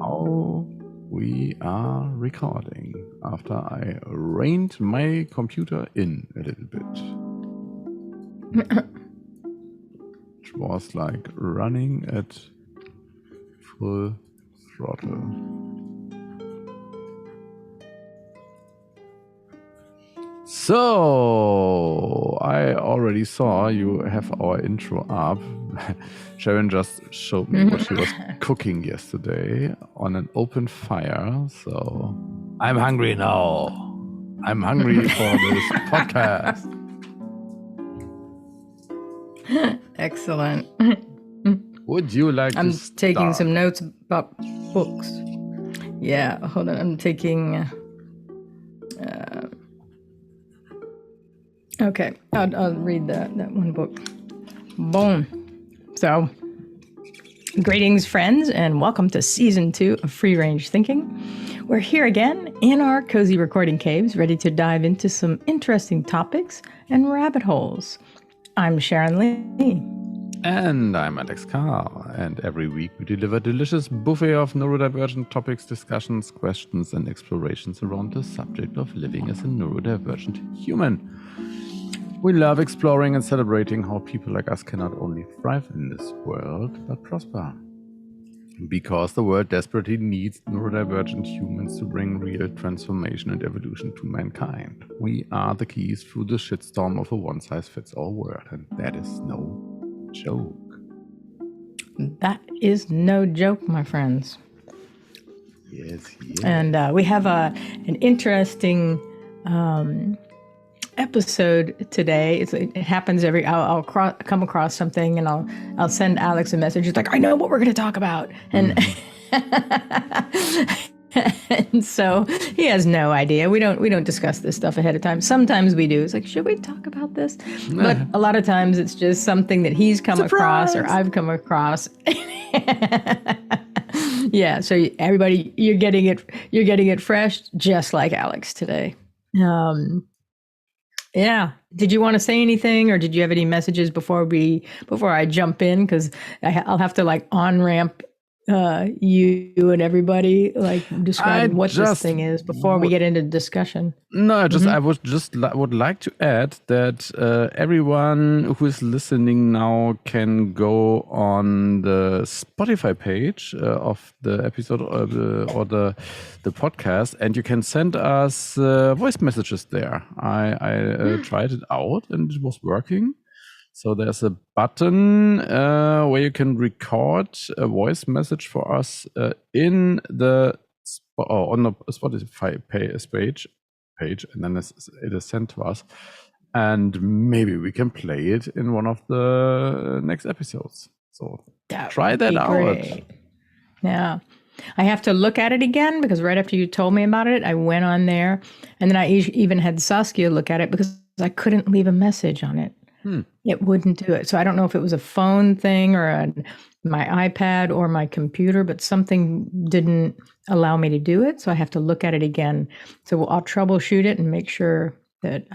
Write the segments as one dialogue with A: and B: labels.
A: Now we are recording after I reined my computer in a little bit. Which was like running at full throttle. So, I already saw you have our intro up. Sharon just showed me what she was cooking yesterday on an open fire. So, I'm hungry now. I'm hungry for this podcast.
B: Excellent.
A: Would you like
B: I'm
A: to
B: taking
A: start?
B: some notes about books. Yeah, hold on. I'm taking... okay, I'll read that one book. Boom. So, greetings, friends, and welcome to Season 2 of Free Range Thinking. We're here again in our cozy recording caves, ready to dive into some interesting topics and rabbit holes. I'm Sharon Lee.
A: And I'm Alex Carr, and every week we deliver a delicious buffet of neurodivergent topics, discussions, questions, and explorations around the subject of living as a neurodivergent human. We love exploring and celebrating how people like us can not only thrive in this world, but prosper. Because the world desperately needs neurodivergent humans to bring real transformation and evolution to mankind. We are the keys through the shitstorm of a one-size-fits-all world, and that is no joke.
B: That is no joke, my friends.
A: Yes.
B: And we have an interesting episode today. It happens I'll come across something and I'll send Alex a message. It's like, I know what we're going to talk about. And and so he has no idea. We don't discuss this stuff ahead of time. Sometimes we do. It's like, should we talk about this? But a lot of times it's just something that he's come across or I've come across. Yeah. So everybody, you're getting it fresh, just like Alex today. Yeah. Did you want to say anything, or did you have any messages before I jump in? Because I'll have to like on-ramp you and everybody, like describe what this thing is before we get into discussion.
A: No, I would like to add that everyone who is listening now can go on the Spotify page of the episode or the podcast, and you can send us voice messages there. I tried it out and it was working. So there's a button where you can record a voice message for us in the on the Spotify page, and then it is sent to us, and maybe we can play it in one of the next episodes. So try that out.
B: Yeah. I have to look at it again because right after you told me about it, I went on there, and then I even had Saskia look at it because I couldn't leave a message on it. It wouldn't do it. So I don't know if it was a phone thing or my iPad or my computer, but something didn't allow me to do it. So I have to look at it again. So I'll troubleshoot it and make sure that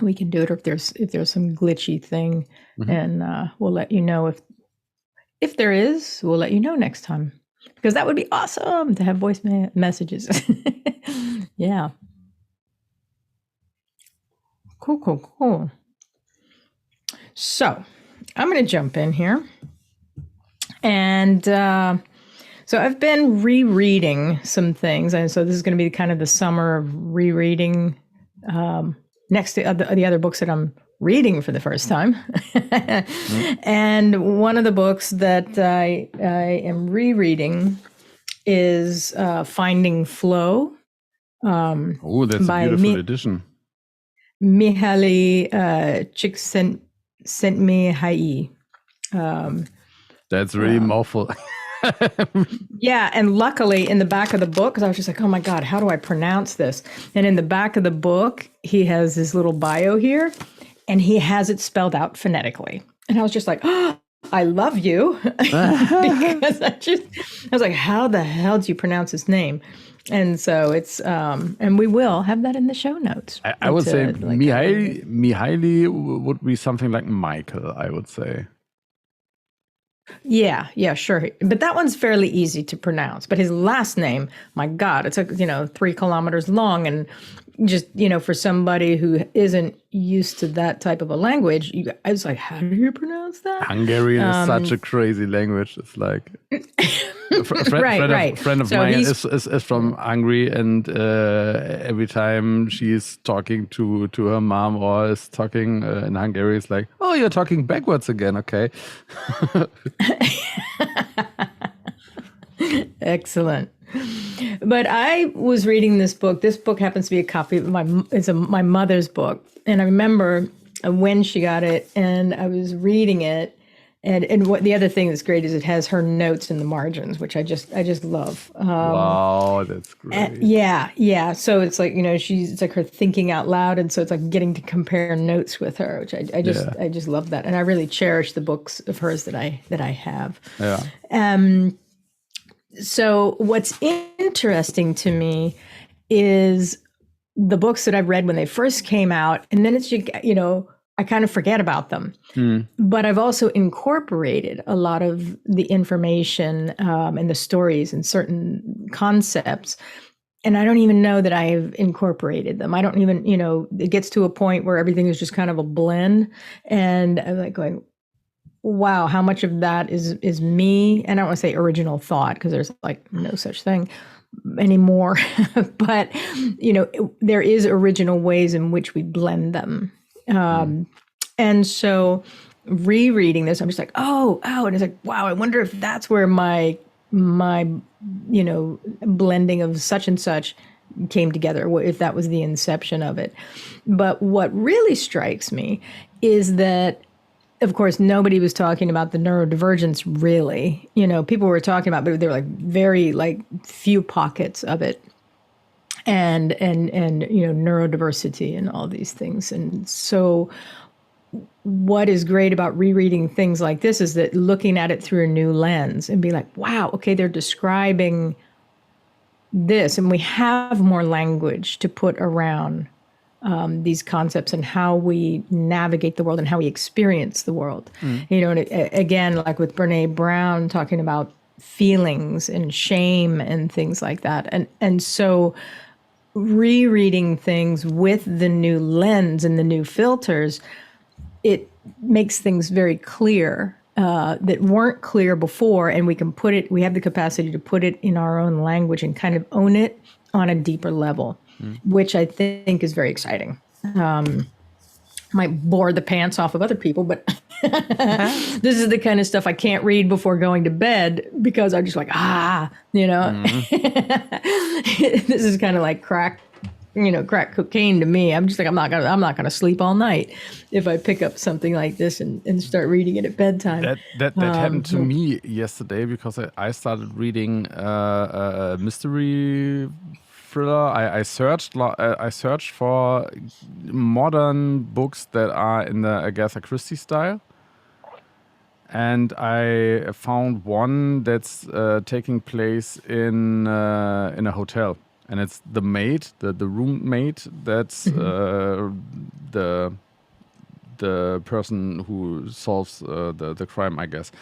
B: we can do it, or if there's some glitchy thing, and we'll let you know if there is. We'll let you know next time, because that would be awesome to have voice messages. Yeah. Cool. So I'm going to jump in here. And so I've been rereading some things. And so this is going to be kind of the summer of rereading next to the other books that I'm reading for the first time. And one of the books that I am rereading is Finding Flow.
A: Oh, that's a beautiful edition.
B: Mihaly Csikszentmihalyi.
A: That's really mouthful.
B: Yeah, and luckily in the back of the book, because I was just like, oh my God, how do I pronounce this? And in the back of the book, he has his little bio here, and he has it spelled out phonetically. And I was just like, oh, I love you. Because I was like, how the hell do you pronounce his name? And so it's, and we will have that in the show notes.
A: I would say Mihaly would be something like Michael, I would say.
B: Yeah, sure. But that one's fairly easy to pronounce. But his last name, my God, it's like, 3 kilometers long. And just, for somebody who isn't used to that type of a language, I was like, how do you pronounce that?
A: Hungarian is such a crazy language. It's like a friend of mine is from Hungary, and every time she's talking to her mom or is talking in Hungary, it's like, oh, you're talking backwards again. Okay.
B: Excellent. But I was reading this book. This book happens to be a copy of my mother's book. And I remember when she got it and I was reading it. And what the other thing that's great is it has her notes in the margins, which I just love.
A: Wow, that's great.
B: Yeah. So it's like, it's like her thinking out loud. And so it's like getting to compare notes with her, which I just love that. And I really cherish the books of hers that I have.
A: Yeah.
B: So what's interesting to me is the books that I've read when they first came out, and then it's, I kind of forget about them. But I've also incorporated a lot of the information and the stories and certain concepts. And I don't even know that I've incorporated them. I don't even, it gets to a point where everything is just kind of a blend. And I'm like going, wow, how much of that is me? And I don't want to say original thought because there's like no such thing anymore. But, there is original ways in which we blend them. And so rereading this, I'm just like, oh, and it's like, wow, I wonder if that's where my blending of such and such came together, if that was the inception of it. But what really strikes me is that, of course, nobody was talking about the neurodivergence, really. People were talking about, but there were like very few pockets of it. And neurodiversity and all these things. And so what is great about rereading things like this is that looking at it through a new lens and be like, wow, okay, they're describing this, and we have more language to put around these concepts and how we navigate the world and how we experience the world. And again, like with Brene Brown talking about feelings and shame and things like that. And so rereading things with the new lens and the new filters, it makes things very clear that weren't clear before, and we have the capacity to put it in our own language and kind of own it on a deeper level, which I think is very exciting. Might bore the pants off of other people, but this is the kind of stuff I can't read before going to bed because I'm just like, this is kind of like crack cocaine to me. I'm just like, I'm not gonna sleep all night if I pick up something like this and start reading it at bedtime.
A: That happened to me yesterday because I started reading a mystery thriller. I searched for modern books that are in the Agatha Christie style, and I found one that's taking place in a hotel, and it's the maid, the roommate. That's the person who solves the crime, I guess.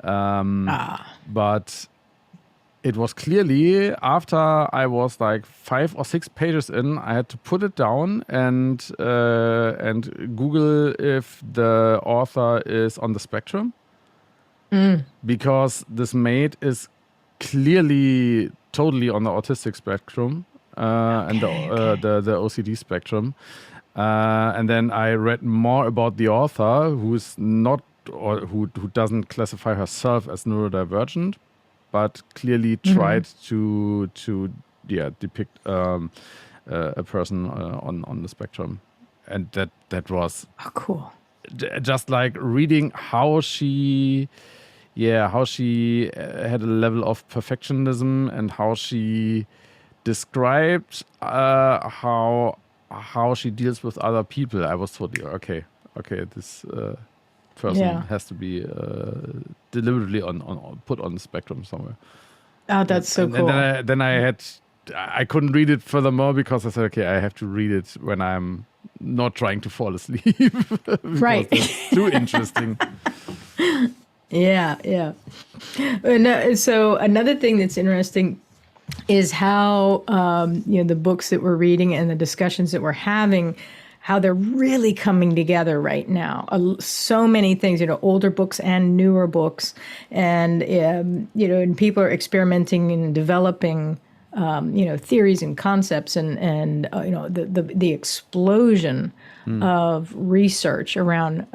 A: But it was clearly after I was like 5 or 6 pages in, I had to put it down and Google if the author is on the spectrum, because this maid is clearly totally on the autistic spectrum and the OCD spectrum. And then I read more about the author, who's not, or who doesn't classify herself as neurodivergent, but clearly tried to depict a person on the spectrum, and that was
B: cool.
A: Just like reading how she had a level of perfectionism and how she described how she deals with other people. I was totally okay. This person has to be deliberately put on the spectrum somewhere.
B: Oh, that's so cool.
A: And then I couldn't read it furthermore because I said, okay, I have to read it when I'm not trying to fall asleep.
B: Right.
A: It's too interesting.
B: Yeah, yeah. And so another thing that's interesting is how the books that we're reading and the discussions that we're having, how they're really coming together right now. So many things, older books and newer books, and and people are experimenting and developing, theories and concepts, and the explosion of research around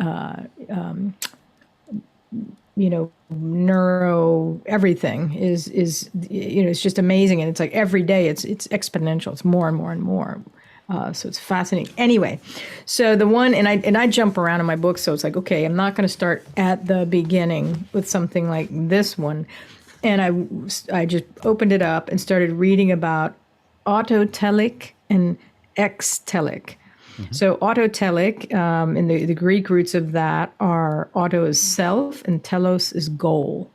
B: neuro everything is it's just amazing, and it's like every day it's exponential. It's more and more and more. So it's fascinating. Anyway, so the one, and I jump around in my book, so it's like, okay, I'm not going to start at the beginning with something like this one, and I just opened it up and started reading about autotelic and extelic. So autotelic, and the Greek roots of that are auto is self and telos is goal.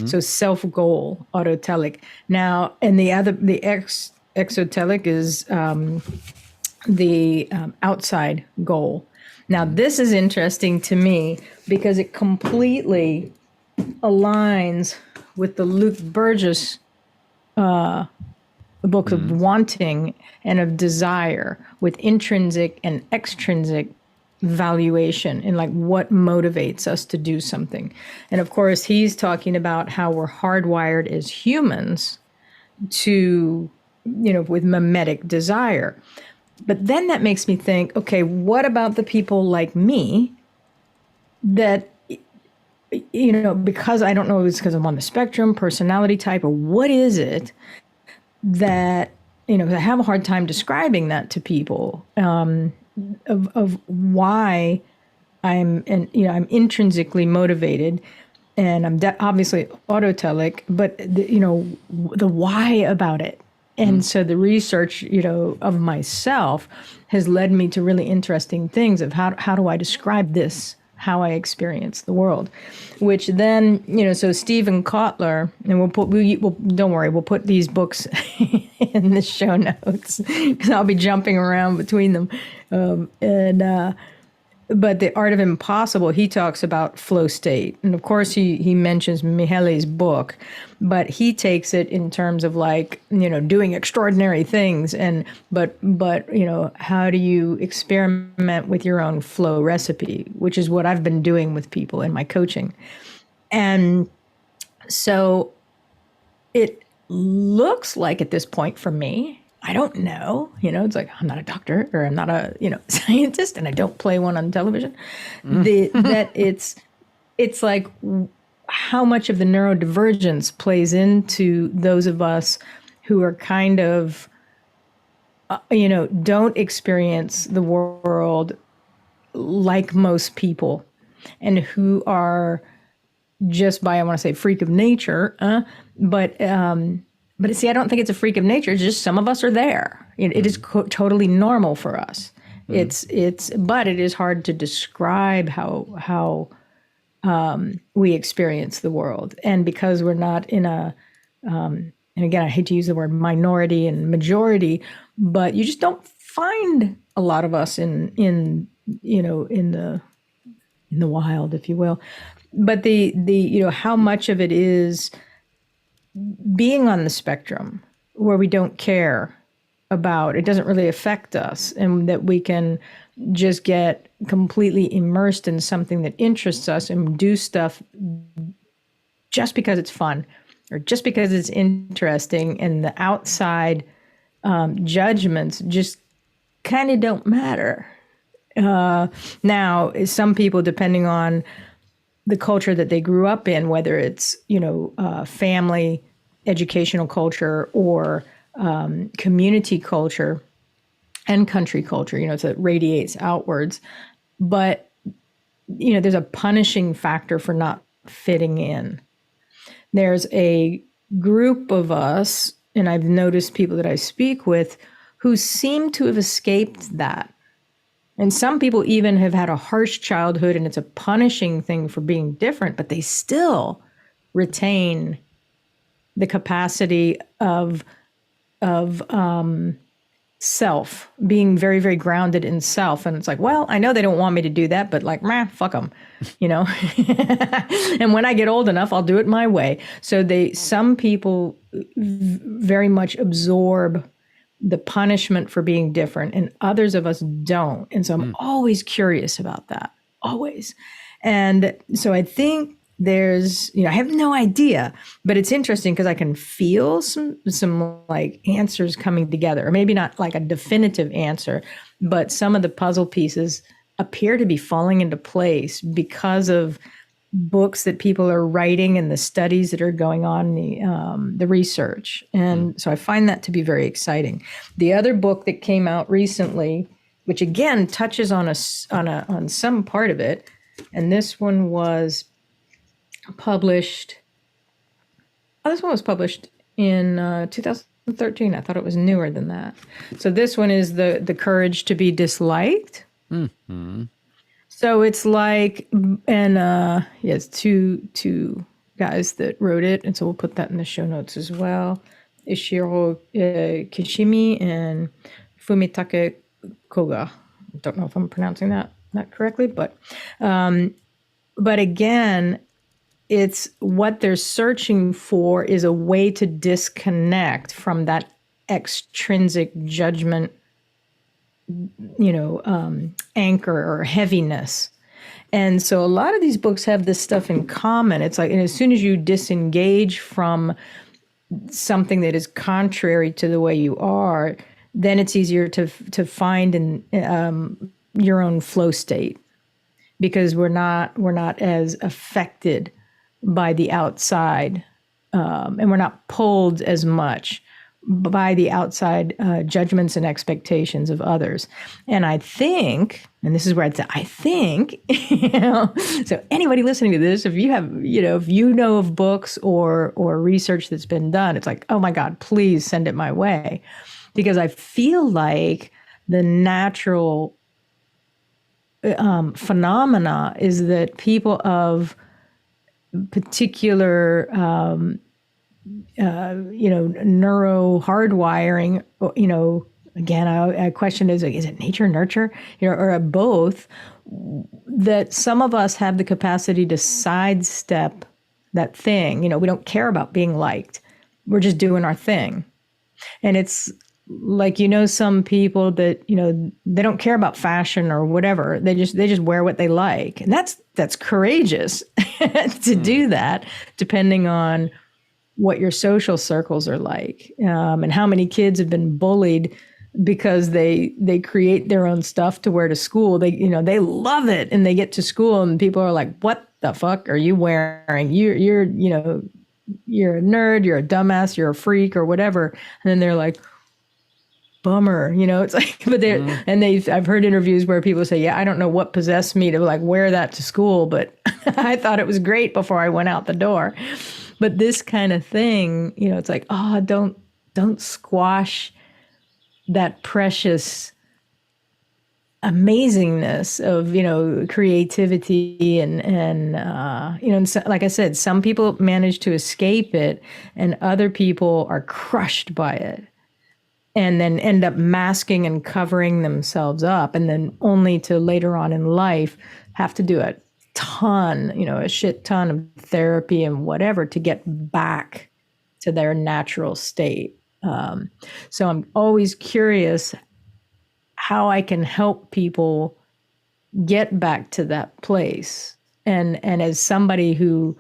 B: So self goal, autotelic. Now, and the exotelic is the outside goal. Now, this is interesting to me because it completely aligns with the Luke Burgiss book of wanting and of desire, with intrinsic and extrinsic valuation, and like what motivates us to do something. And of course, he's talking about how we're hardwired as humans to, with mimetic desire. But then that makes me think, okay, what about the people like me that, because I don't know if it's because I'm on the spectrum, personality type, or what is it that, I have a hard time describing that to people, of why I'm intrinsically motivated, and I'm obviously autotelic, but the why about it. And so the research, of myself has led me to really interesting things of how do I describe this, how I experience the world, which then, so Stephen Kotler, and we'll don't worry, we'll put these books in the show notes because I'll be jumping around between them. But The Art of Impossible, he talks about flow state. And of course, he mentions Mihaly's book, but he takes it in terms of like, doing extraordinary things. But how do you experiment with your own flow recipe, which is what I've been doing with people in my coaching. And so it looks like at this point for me, I don't know, it's like, I'm not a doctor, or I'm not a, scientist, and I don't play one on television, that it's like how much of the neurodivergence plays into those of us who are kind of, don't experience the world like most people, and who are just by, I want to say, freak of nature, but see, I don't think it's a freak of nature. It's just some of us are there. It is totally normal for us. But it is hard to describe how we experience the world, and because we're not in a, and again, I hate to use the word minority and majority, but you just don't find a lot of us in the wild, if you will. But the how much of it is being on the spectrum where we don't care about, it doesn't really affect us, and that we can just get completely immersed in something that interests us and do stuff just because it's fun or just because it's interesting, and the outside judgments just kind of don't matter. Now, some people, depending on the culture that they grew up in, whether it's, family, educational culture, or community culture and country culture, so it radiates outwards. But, there's a punishing factor for not fitting in. There's a group of us, and I've noticed people that I speak with who seem to have escaped that. And some people even have had a harsh childhood, and it's a punishing thing for being different, but they still retain the capacity of self, being very, very grounded in self. And it's like, well, I know they don't want me to do that, but like, fuck them, you know? And when I get old enough, I'll do it my way. So some people very much absorb the punishment for being different, and others of us don't. And so I'm always curious about that, always. And so I think there's, I have no idea, but it's interesting because I can feel some like answers coming together, or maybe not like a definitive answer, but some of the puzzle pieces appear to be falling into place because of books that people are writing and the studies that are going on, the research. And so I find that to be very exciting. The other book that came out recently, which again touches on some part of it, and this one was published. This one was published in 2013. I thought it was newer than that. So this one is the Courage to be Disliked. Mm-hmm. So it's like, and it's two guys that wrote it, and so we'll put that in the show notes as well. Ishiro Kishimi and Fumitake Koga. I don't know if I'm pronouncing that correctly, but again, it's what they're searching for is a way to disconnect from that extrinsic judgment, anchor or heaviness. And so a lot of these books have this stuff in common. It's like, and as soon as you disengage from something that is contrary to the way you are, then it's easier to find in your own flow state, because we're not as affected by the outside, and we're not pulled as much by the outside judgments and expectations of others. And I think, and this is where I'd say, I think, so anybody listening to this, if you have, if you know of books or research that's been done, it's like, oh my God, please send it my way. Because I feel like the natural phenomena is that people of particular, neuro hardwiring, again, I question is it nature, nurture, or both, that some of us have the capacity to sidestep that thing. We don't care about being liked. We're just doing our thing. And it's like, some people that, they don't care about fashion or whatever. They just wear what they like. And that's courageous to do that, depending on what your social circles are like, and how many kids have been bullied because they create their own stuff to wear to school. They love it, and they get to school and people are like, what the fuck are you wearing? You're a nerd, you're a dumbass, you're a freak or whatever. And then they're like, bummer, it's like, but I've heard interviews where people say, yeah, I don't know what possessed me to like wear that to school, but I thought it was great before I went out the door. But this kind of thing, it's like, oh, don't squash that precious amazingness of, creativity and so, like I said, some people manage to escape it and other people are crushed by it, and then end up masking and covering themselves up, and then only to later on in life have to do a shit ton of therapy and whatever to get back to their natural state. So I'm always curious how I can help people get back to that place. And as somebody who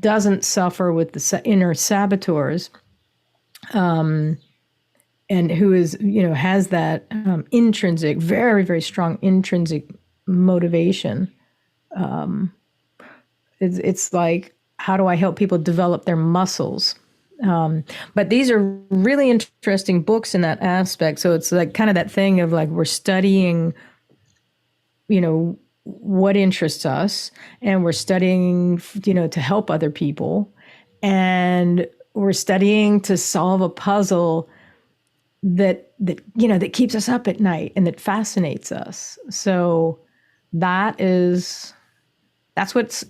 B: doesn't suffer with the inner saboteurs, and who is, has that intrinsic, very, very strong intrinsic motivation. It's like, how do I help people develop their muscles? But these are really interesting books in that aspect. So it's like kind of that thing of like, we're studying, what interests us, and we're studying, to help other people, and we're studying to solve a puzzle that keeps us up at night and that fascinates us. So that's what's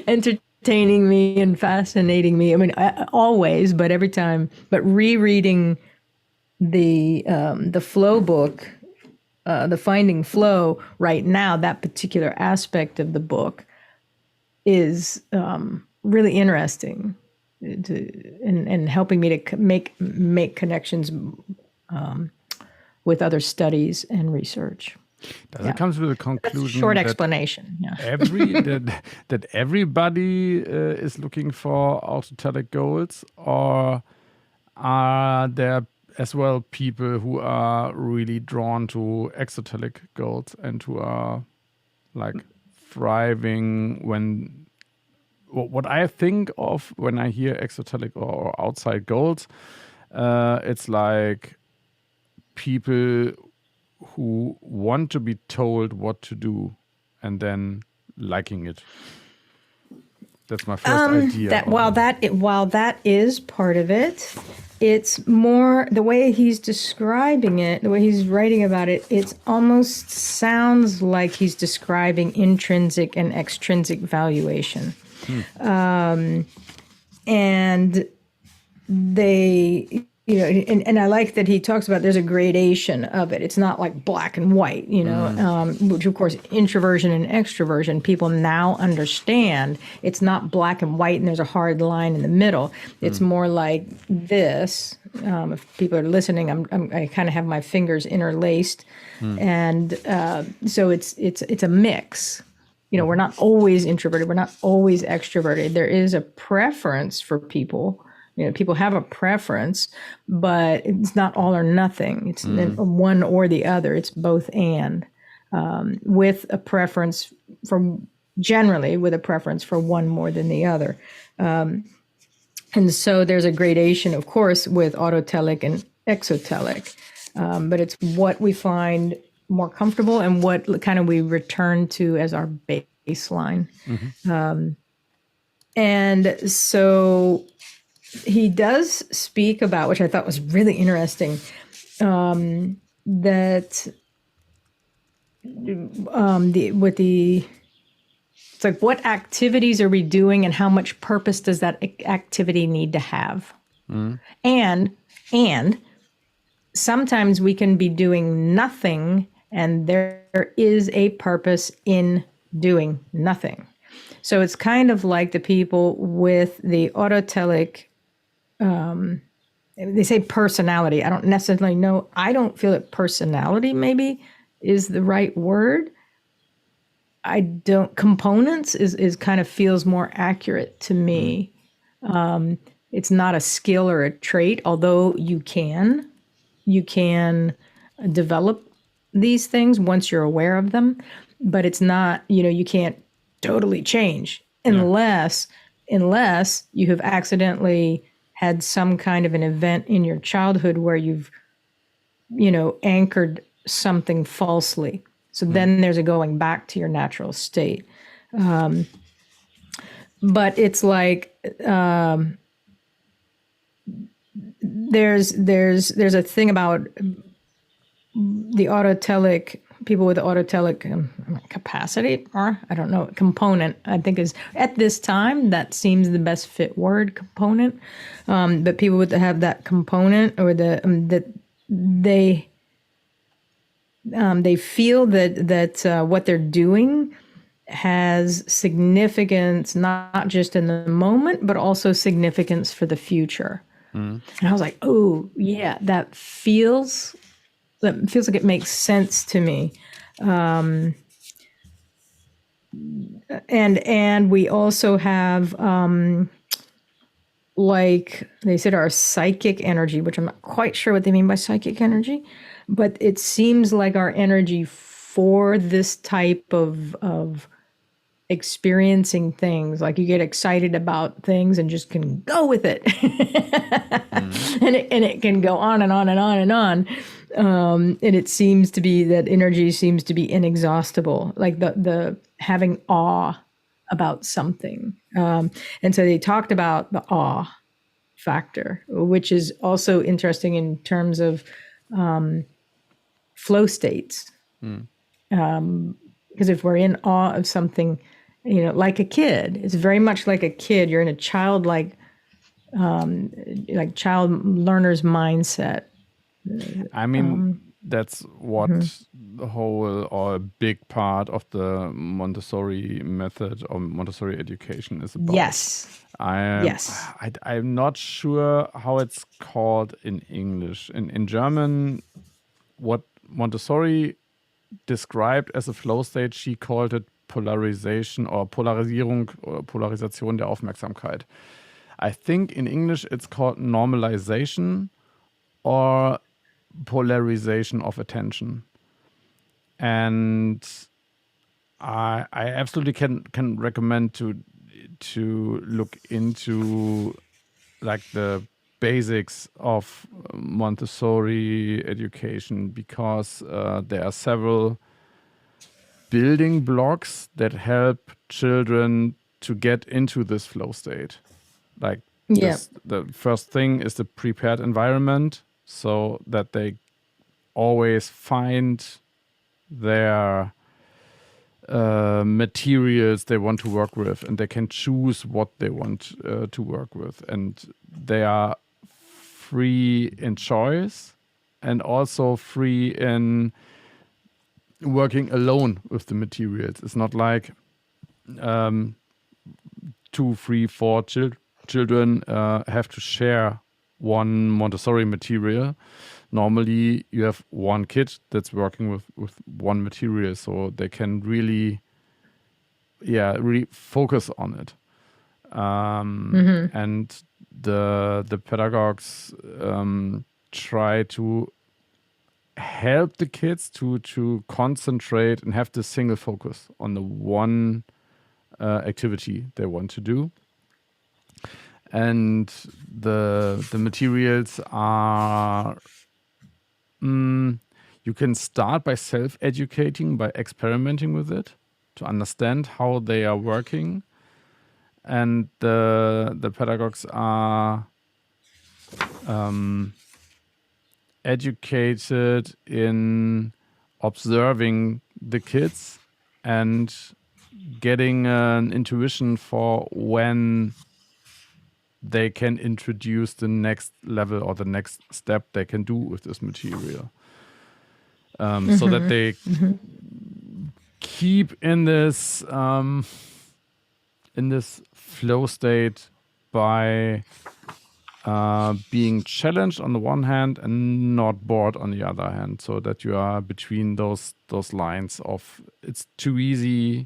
B: entertaining entertaining me and fascinating me. I mean, always, but every time. But rereading the flow book, the Finding Flow, right now, that particular aspect of the book is really interesting and helping me to make connections with other studies and research.
A: Does it come to the conclusion?
B: That's a short explanation. Yeah.
A: That everybody is looking for autotelic goals, or are there as well people who are really drawn to exotelic goals and who are like thriving when what I think of when I hear exotelic or outside goals, it's like people who want to be told what to do and then liking it. That's my first idea.
B: While that is part of it, it's more the way he's describing it, the way he's writing about it. It almost sounds like he's describing intrinsic and extrinsic valuation, and they. You know, and I like that he talks about there's a gradation of it. It's not like black and white, you know, which of course introversion and extroversion, people now understand it's not black and white and there's a hard line in the middle. It's more like this. If people are listening, I kind of have my fingers interlaced, and so it's a mix. You know, we're not always introverted. We're not always extroverted. There is a preference for people. You know, people have a preference, but it's not all or nothing. It's one or the other. It's both and, with a preference for one more than the other. And so there's a gradation, of course, with autotelic and exotelic, but it's what we find more comfortable and what kind of we return to as our baseline. And so he does speak about, which I thought was really interesting, that it's like, what activities are we doing and how much purpose does that activity need to have? And sometimes we can be doing nothing and there is a purpose in doing nothing. So it's kind of like the people with the autotelic, they say personality. I don't necessarily know. I don't feel that personality maybe is the right word. Components is kind of feels more accurate to me. It's not a skill or a trait, although you can develop these things once you're aware of them, but it's not, you can't totally change unless you have accidentally had some kind of an event in your childhood where you've, anchored something falsely. So then there's a going back to your natural state. But it's like there's a thing about the autotelic, people with autotelic capacity, or I don't know, component, I think is at this time, that seems the best fit word, component. But people with have that component, or that they feel that what they're doing has significance, not just in the moment, but also significance for the future. And I was like, oh yeah, that feels like it makes sense to me. And we also have, like they said, our psychic energy, which I'm not quite sure what they mean by psychic energy, but it seems like our energy for this type of experiencing things, like you get excited about things and just can go with it. and it can go on and on and on and on. And it seems to be that energy seems to be inexhaustible, like the having awe about something. And so they talked about the awe factor, which is also interesting in terms of flow states. Because if we're in awe of something, like a kid. It's very much like a kid. You're in a childlike, like child learner's mindset.
A: I mean, that's what the whole or a big part of the Montessori method or Montessori education is about.
B: Yes. Yes.
A: I'm not sure how it's called in English. In German, what Montessori described as a flow state, she called it Polarization or Polarisierung or Polarisation der Aufmerksamkeit. I think in English it's called normalization or polarization of attention. And I absolutely can recommend to look into like the basics of Montessori education, because there are several building blocks that help children to get into this flow state. Like the first thing is the prepared environment, so that they always find their materials they want to work with, and they can choose what they want to work with, and they are free in choice and also free in working alone with the materials. It's not like 2, 3, 4 children have to share one Montessori material. Normally you have one kid that's working with one material, so they can really focus on it. And the pedagogues try to help the kids to concentrate and have the single focus on the one activity they want to do. And the materials are you can start by self-educating, by experimenting with it to understand how they are working. And the pedagogues are educated in observing the kids and getting an intuition for when they can introduce the next level or the next step they can do with this material. So that they keep in this flow state by being challenged on the one hand and not bored on the other hand, so that you are between those lines of it's too easy,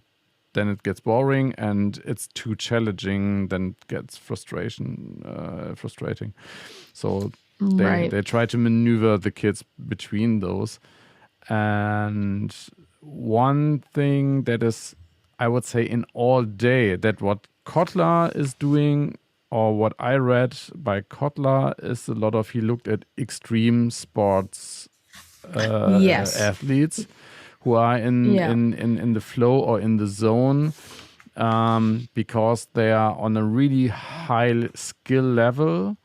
A: then it gets boring, and it's too challenging, then it gets frustrating. So they try to maneuver the kids between those. And one thing that is, I would say, in all day, that what Kotler is doing, or what I read by Kotler, is a lot of, he looked at extreme sports athletes who are in the flow or in the zone, because they are on a really high skill level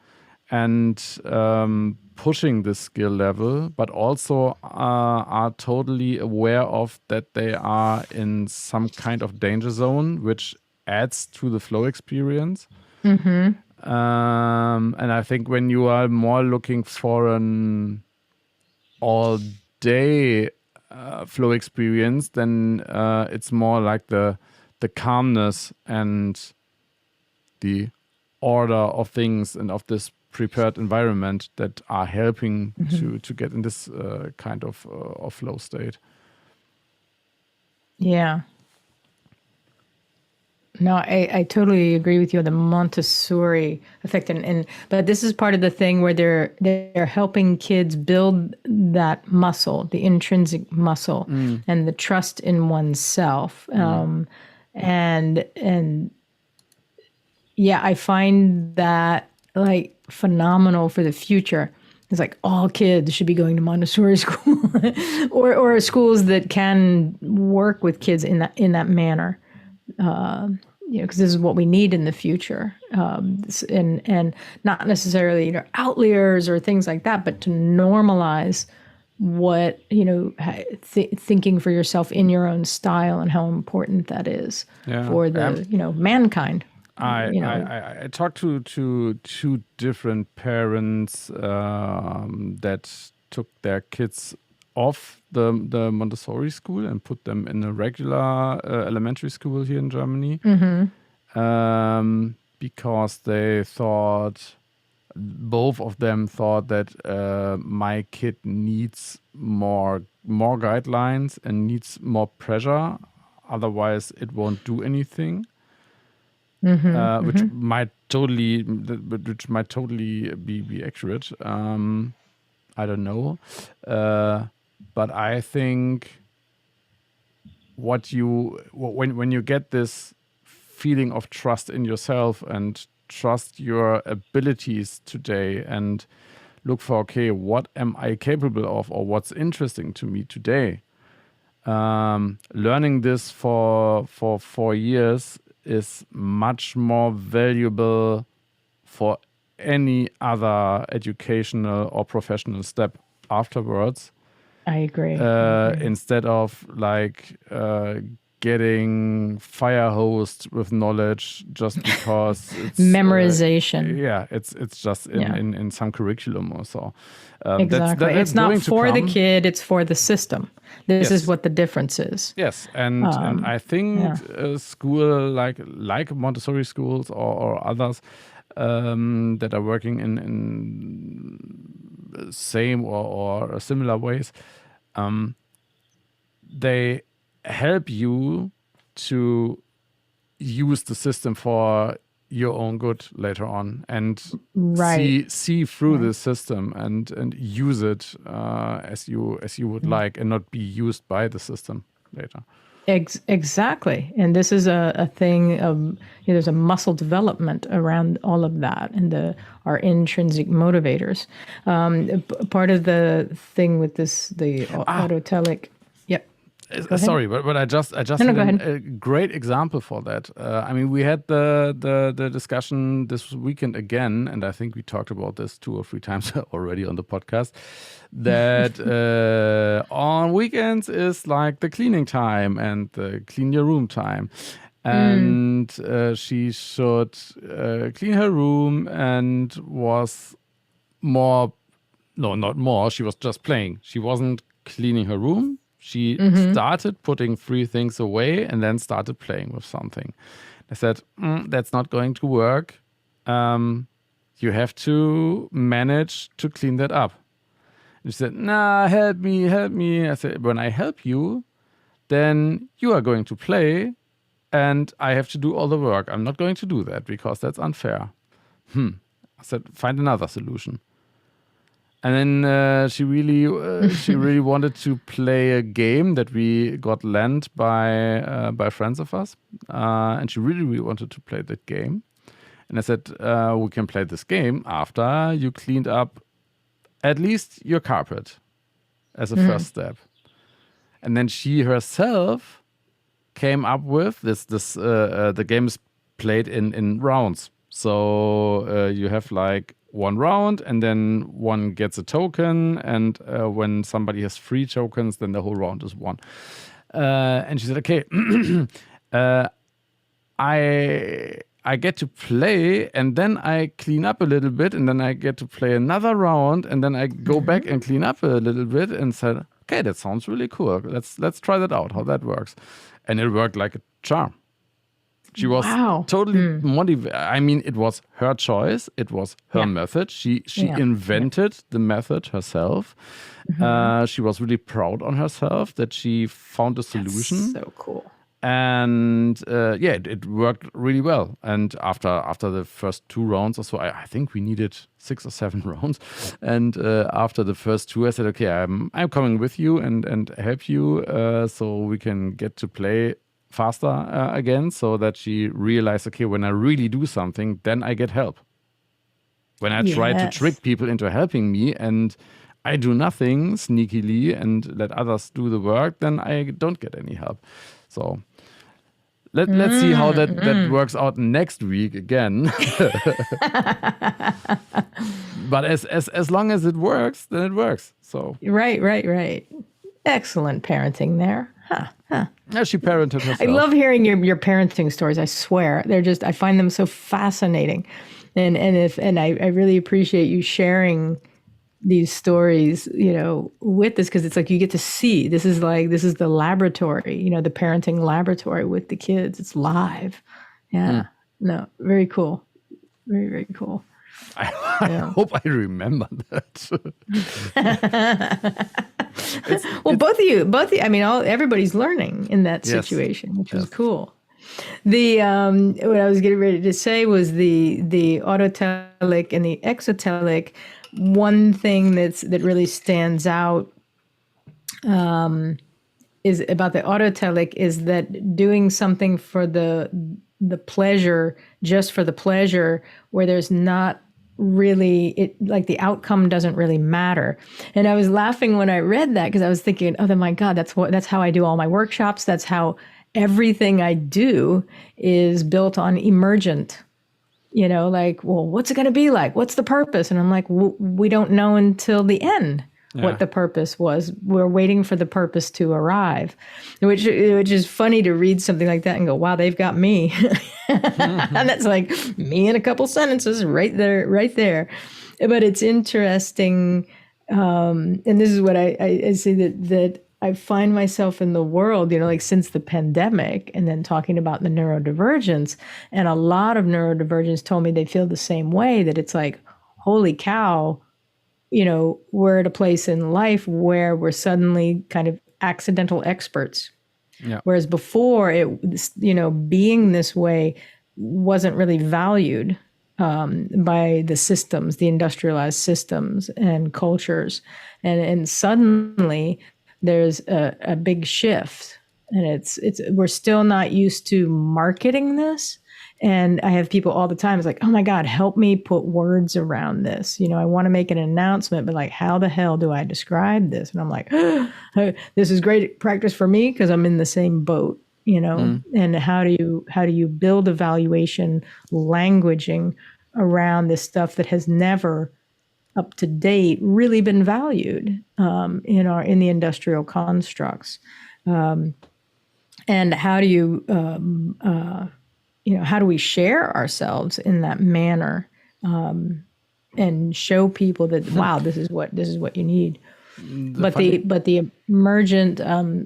A: and pushing the skill level, but also are totally aware of that they are in some kind of danger zone, which adds to the flow experience. And I think when you are more looking for an all-day flow experience, then it's more like the calmness and the order of things and of this prepared environment that are helping to get in this kind of flow state.
B: Yeah. No, I totally agree with you on the Montessori effect, but this is part of the thing where they're helping kids build that muscle, the intrinsic muscle, and the trust in oneself. And yeah, I find that like phenomenal for the future. It's like all kids should be going to Montessori school, or schools that can work with kids in that manner. Because this is what we need in the future, and not necessarily outliers or things like that, but to normalize what, thinking for yourself in your own style and how important that is for the, mankind.
A: I talked to two different parents that took their kids off the Montessori school and put them in a regular elementary school here in Germany, because they thought, both of them thought that my kid needs more guidelines and needs more pressure, otherwise it won't do anything. Which might totally be accurate. I don't know, but I think when you get this feeling of trust in yourself and trust your abilities today and look for, okay, what am I capable of, or what's interesting to me today? Learning this for 4 years is much more valuable for any other educational or professional step afterwards.
B: I agree.
A: Instead of getting fire hosed with knowledge just because it's
B: memorization.
A: It's just in some curriculum or so.
B: Exactly.
A: That's
B: it's not for the
A: come.
B: kid, it's for the system. This is what the difference is.
A: Yes, and I think a school like Montessori schools or others that are working in same or similar ways, they help you to use the system for your own good later on and see through the system and use it as you would like, and not be used by the system later.
B: Exactly. And this is a thing of, there's a muscle development around all of that and our intrinsic motivators. Part of the thing with the autotelic. Yep.
A: Sorry, but I just had a great example for that. I mean, we had the discussion this weekend again, and I think we talked about this 2 or 3 times already on the podcast, that on weekends is like the cleaning time and the clean your room time. And she should clean her room and was not more, she was just playing. She wasn't cleaning her room. She started putting 3 things away and then started playing with something. I said, that's not going to work. You have to manage to clean that up. And she said, nah, help me. I said, when I help you, then you are going to play and I have to do all the work. I'm not going to do that because that's unfair. I said, find another solution. And then she really wanted to play a game that we got lent by friends of us, and she really wanted to play that game. And I said, we can play this game after you cleaned up at least your carpet as a first step. And then she herself came up with this. The game is played in rounds, so you have like 1 round, and then one gets a token, and when somebody has 3 tokens, then the whole round is won. And she said, okay, I get to play, and then I clean up a little bit, and then I get to play another round, and then I go back and clean up a little bit, and said, okay, that sounds really cool. Let's try that out, how that works. And it worked like a charm. She was totally motivated. I mean, it was her choice. It was her method. She invented the method herself. She was really proud on herself that she found a solution.
B: That's so cool.
A: And it worked really well. And after the first 2 rounds or so, I think we needed 6 or 7 rounds. And after the first 2, I said, okay, I'm coming with you and help you so we can get to play faster again, so that she realized, okay, when I really do something, then I get help. When I try to trick people into helping me and I do nothing sneakily and let others do the work, then I don't get any help. So Let's see how that works out next week again. But as long as it works, then it works. So
B: Right. Excellent parenting there.
A: yeah, she parented herself.
B: I love hearing your parenting stories. I swear, I find them so fascinating, and I really appreciate you sharing these stories, with this, because it's like you get to see this is the laboratory, the parenting laboratory with the kids. It's live. Yeah. No, very cool. Very, very cool.
A: I hope I remember that.
B: Both of you, everybody's learning in that situation, which is cool. The what I was getting ready to say was the autotelic and the exotelic. One thing that really stands out is about the autotelic is that doing something for the pleasure, just for the pleasure, where there's not really like the outcome doesn't really matter. And I was laughing when I read that because I was thinking, oh my God, that's how I do all my workshops. That's how everything I do is built on Emergent. Like, well, what's it going to be like? What's the purpose? And I'm like, we don't know until the end what the purpose was. We're waiting for the purpose to arrive, which is funny to read something like that and go, wow, they've got me. And that's like me in a couple sentences right there. But it's interesting. And this is what I see that I find myself in the world, like since the pandemic, and then talking about the neurodivergence. And a lot of neurodivergents told me they feel the same way, that it's like, holy cow, we're at a place in life where we're suddenly kind of accidental experts. Yeah. Whereas before, being this way wasn't really valued by the systems, the industrialized systems and cultures. And suddenly there's a big shift, and we're still not used to marketing this. And I have people all the time, it's like, oh my God, help me put words around this. I want to make an announcement, but like, how the hell do I describe this? And I'm like, this is great practice for me because I'm in the same boat, and how do you build evaluation languaging around this stuff that has never up to date really been valued in the industrial constructs, and how do you how do we share ourselves in that manner, and show people that wow, this is what you need. But the emergent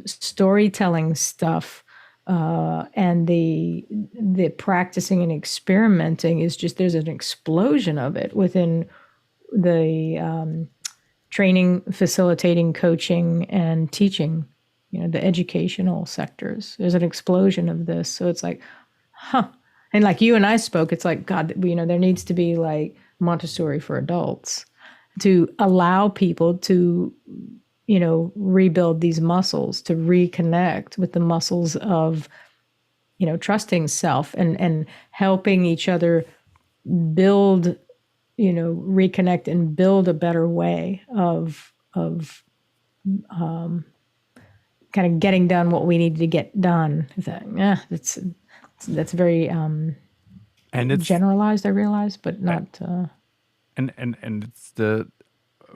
B: storytelling stuff and the practicing and experimenting is just, there's an explosion of it within the training, facilitating, coaching, and teaching, the educational sectors. There's an explosion of this. So it's like, and like you and I spoke, it's like, God, there needs to be like Montessori for adults to allow people to, rebuild these muscles, to reconnect with the muscles of, trusting self and helping each other build, reconnect and build a better way of kind of getting done what we need to get done. That's very and it's generalized, I realize, but not.
A: And it's the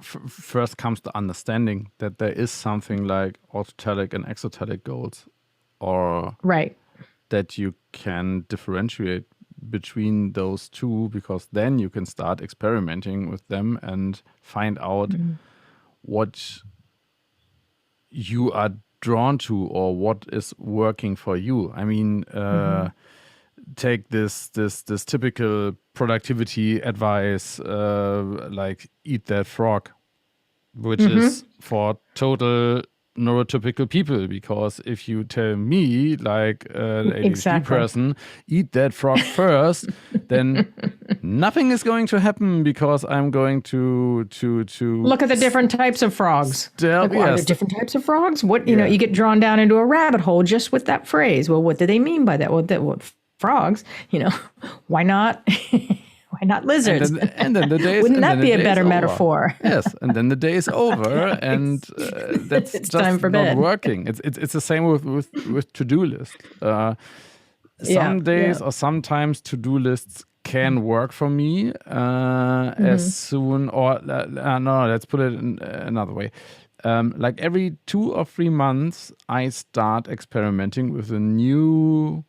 A: first comes the understanding that there is something like autotelic and exotelic goals, or that you can differentiate between those two, because then you can start experimenting with them and find out what you are drawn to or what is working for you. I mean, take this typical productivity advice, like eat that frog, which is for total neurotypical people, because if you tell me, like an ADHD person, eat that frog first, then nothing is going to happen, because I'm going to
B: look at the different types of frogs. Are there different types of frogs? What you get drawn down into a rabbit hole just with that phrase. Well, what do they mean by that? What frogs? Why not? Why not lizards?
A: And then the day
B: wouldn't that be a better metaphor?
A: Yes, and then the day is over, and that's
B: it's
A: just
B: time for
A: not
B: bed.
A: working. It's the same with to-do list. some days or sometimes to-do lists can work for me as soon, or no, let's put it in another way. Like every 2 or 3 months, I start experimenting with a new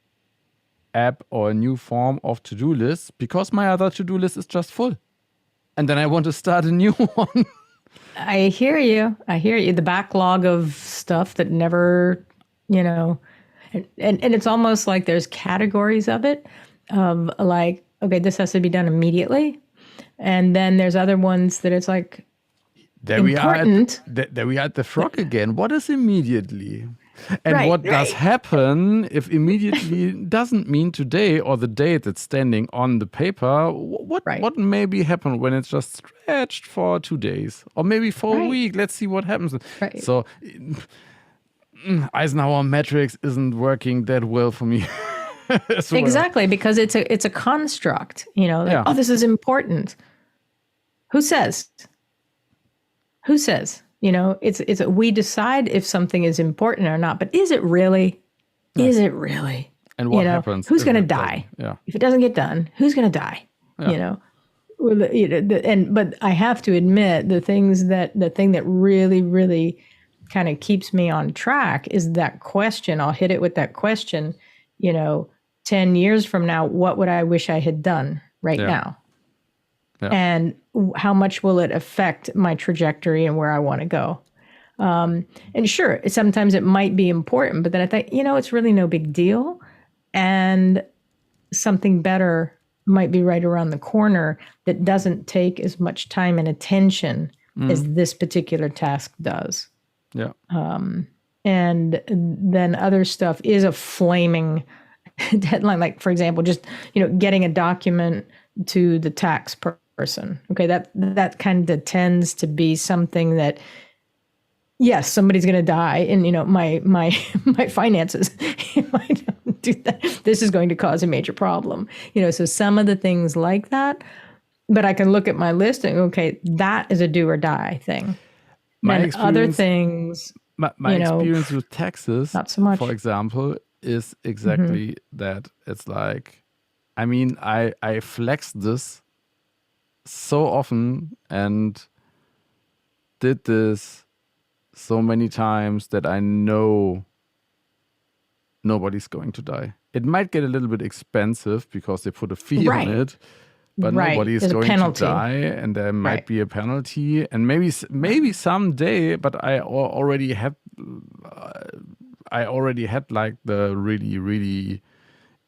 A: app or a new form of to-do list because my other to-do list is just full. And then I want to start a new one.
B: I hear you. The backlog of stuff that never, and it's almost like there's categories of it, of like, okay, this has to be done immediately. And then there's other ones that it's like
A: there
B: important.
A: There we are at the frog again. What is immediately? And what does happen if immediately doesn't mean today or the date that's standing on the paper? What maybe happen when it's just stretched for 2 days or maybe for a week? Let's see what happens.
B: Right.
A: So Eisenhower metrics isn't working that well for me.
B: Exactly, because it's a construct. Oh, this is important. Who says? It's we decide if something is important or not, but is it really? Yeah. Is it really?
A: And what happens?
B: Who's going to die?
A: Yeah.
B: If it doesn't get done, who's going to die?
A: Yeah.
B: But I have to admit the thing that really, really kind of keeps me on track is that question. I'll hit it with that question. 10 years from now, what would I wish I had done now? Yeah. And how much will it affect my trajectory and where I want to go? And sure, sometimes it might be important, but then I think, it's really no big deal. And something better might be right around the corner that doesn't take as much time and attention as this particular task does.
A: Yeah.
B: And then other stuff is a flaming deadline. Like, for example, just, getting a document to the tax person. Okay, that kind of tends to be something that, yes, somebody's going to die, and my finances, if I don't do that, this is going to cause a major problem. So some of the things like that, but I can look at my list and okay, that is a do or die thing. And other things,
A: my experience with taxes,
B: not so much.
A: For example, is exactly that. It's like, I flex this so often and did this so many times that I know nobody's going to die. It might get a little bit expensive because they put a fee on it, but nobody's going to die, and there might be a penalty, and maybe someday. But I already had like the really, really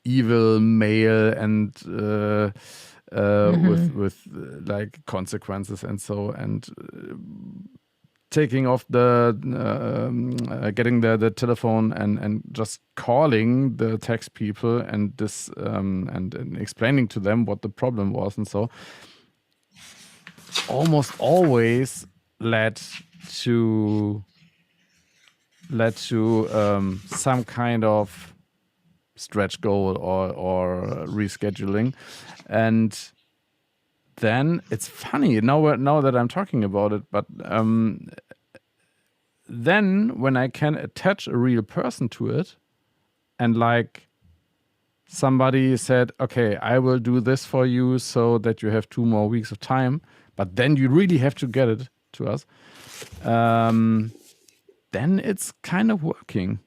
A: evil mail and with like consequences and so, and taking off the getting the telephone and just calling the tax people and this and explaining to them what the problem was, and so almost always led to some kind of stretch goal or rescheduling. And then it's funny now that I'm talking about it, but then when I can attach a real person to it, and like somebody said, okay, I will do this for you so that you have 2 more weeks of time, but then you really have to get it to us, then it's kind of working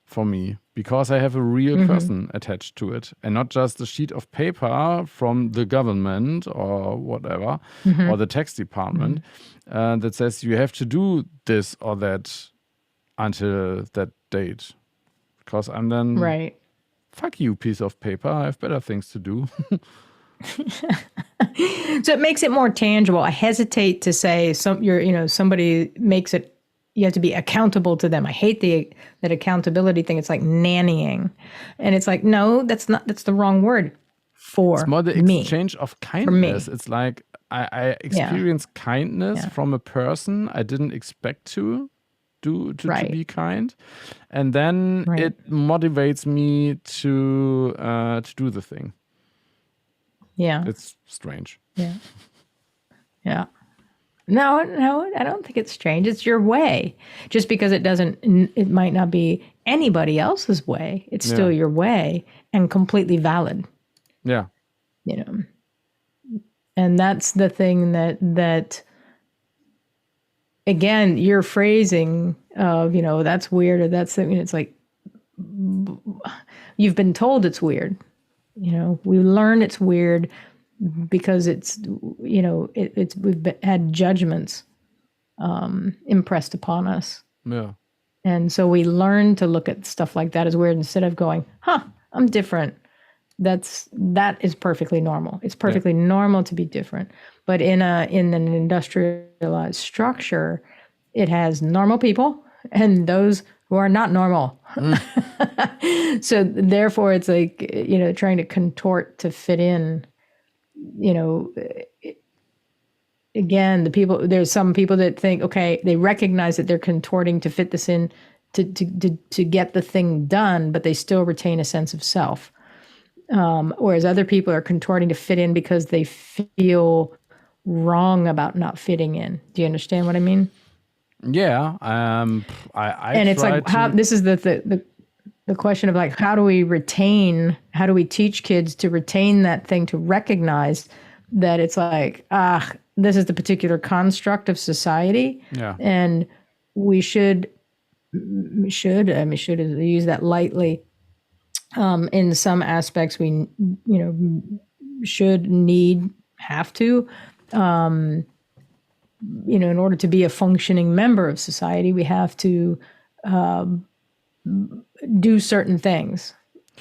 A: for me because I have a real person attached to it and not just a sheet of paper from the government or whatever, or the tax department that says you have to do this or that until that date. Because I'm then, fuck you, piece of paper, I have better things to do.
B: So it makes it more tangible. I hesitate to say somebody makes it, you have to be accountable to them. I hate that accountability thing. It's like nannying. And it's like, no, that's the wrong word for me.
A: It's more the exchange of kindness. It's like I experience kindness from a person I didn't expect to be kind. And then it motivates me to do the thing. Yeah. It's strange.
B: Yeah. Yeah. No, I don't think it's strange. It's your way. Just because it might not be anybody else's way. It's still your way and completely valid.
A: Yeah.
B: You know, and that's the thing that again, your phrasing of, that's weird or that's, it's like, you've been told it's weird. We learn it's weird because it's, we've had judgments impressed upon us.
A: Yeah.
B: And so we learn to look at stuff like that as weird instead of going, I'm different. That is perfectly normal. It's perfectly normal to be different. But in an industrialized structure, it has normal people and those who are not normal. So therefore, it's like, trying to contort to fit in. Again, there's some people that think, okay, they recognize that they're contorting to fit this in to get the thing done, but they still retain a sense of self. Whereas other people are contorting to fit in because they feel wrong about not fitting in. Do you understand what I mean?
A: Yeah. I
B: and it's like, this is the question of like, how do we teach kids to retain that thing, to recognize that it's like, this is the particular construct of society.
A: Yeah.
B: And we should use that lightly. In some aspects, we, have to, in order to be a functioning member of society, we have to do certain things.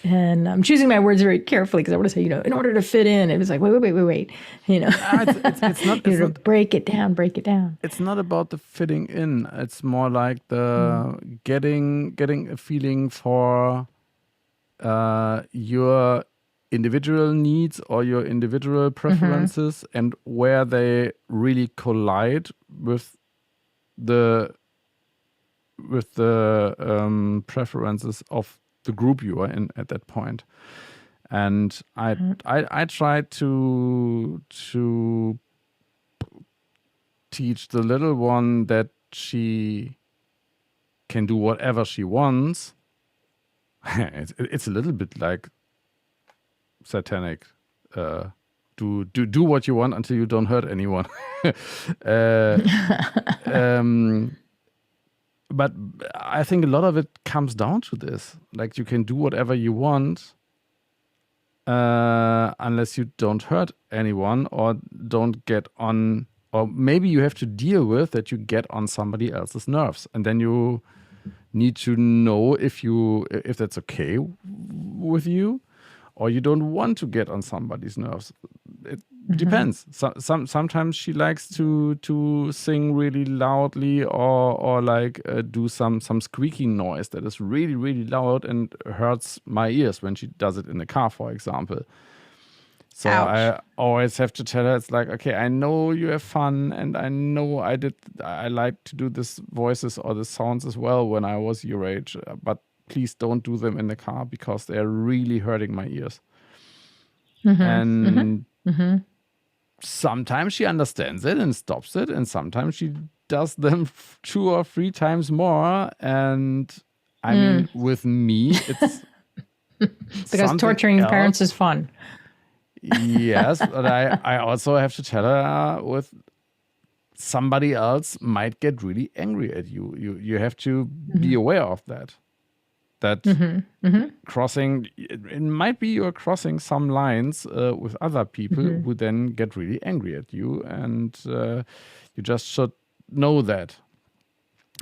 B: And I'm choosing my words very carefully because I want to say, in order to fit in. It was like, wait.
A: It's not,
B: break it down.
A: It's not about the fitting in. It's more like the getting a feeling for your individual needs or your individual preferences and where they really collide with the preferences of the group you are in at that point. And I try to teach the little one that she can do whatever she wants. It's a little bit like satanic. Do what you want until you don't hurt anyone. But I think a lot of it comes down to this. Like, you can do whatever you want unless you don't hurt anyone or don't get on, or maybe you have to deal with that you get on somebody else's nerves. And then you need to know if that's okay with you, or you don't want to get on somebody's nerves. It depends. Sometimes she likes to sing really loudly or like do some squeaky noise that is really, really loud and hurts my ears when she does it in the car, for example. So
B: Ouch.
A: I always have to tell her, it's like, okay, I know you have fun, and I know I like to do this voices or the sounds as well when I was your age, but please don't do them in the car because they're really hurting my ears. And sometimes she understands it and stops it, and sometimes she does them 2 or 3 times more. And I mean, with me, it's
B: because torturing parents is fun.
A: Yes, but I also have to tell her with somebody else might get really angry at you. You have to be aware of that. That crossing, it might be you're crossing some lines with other people who then get really angry at you, and you just should know that.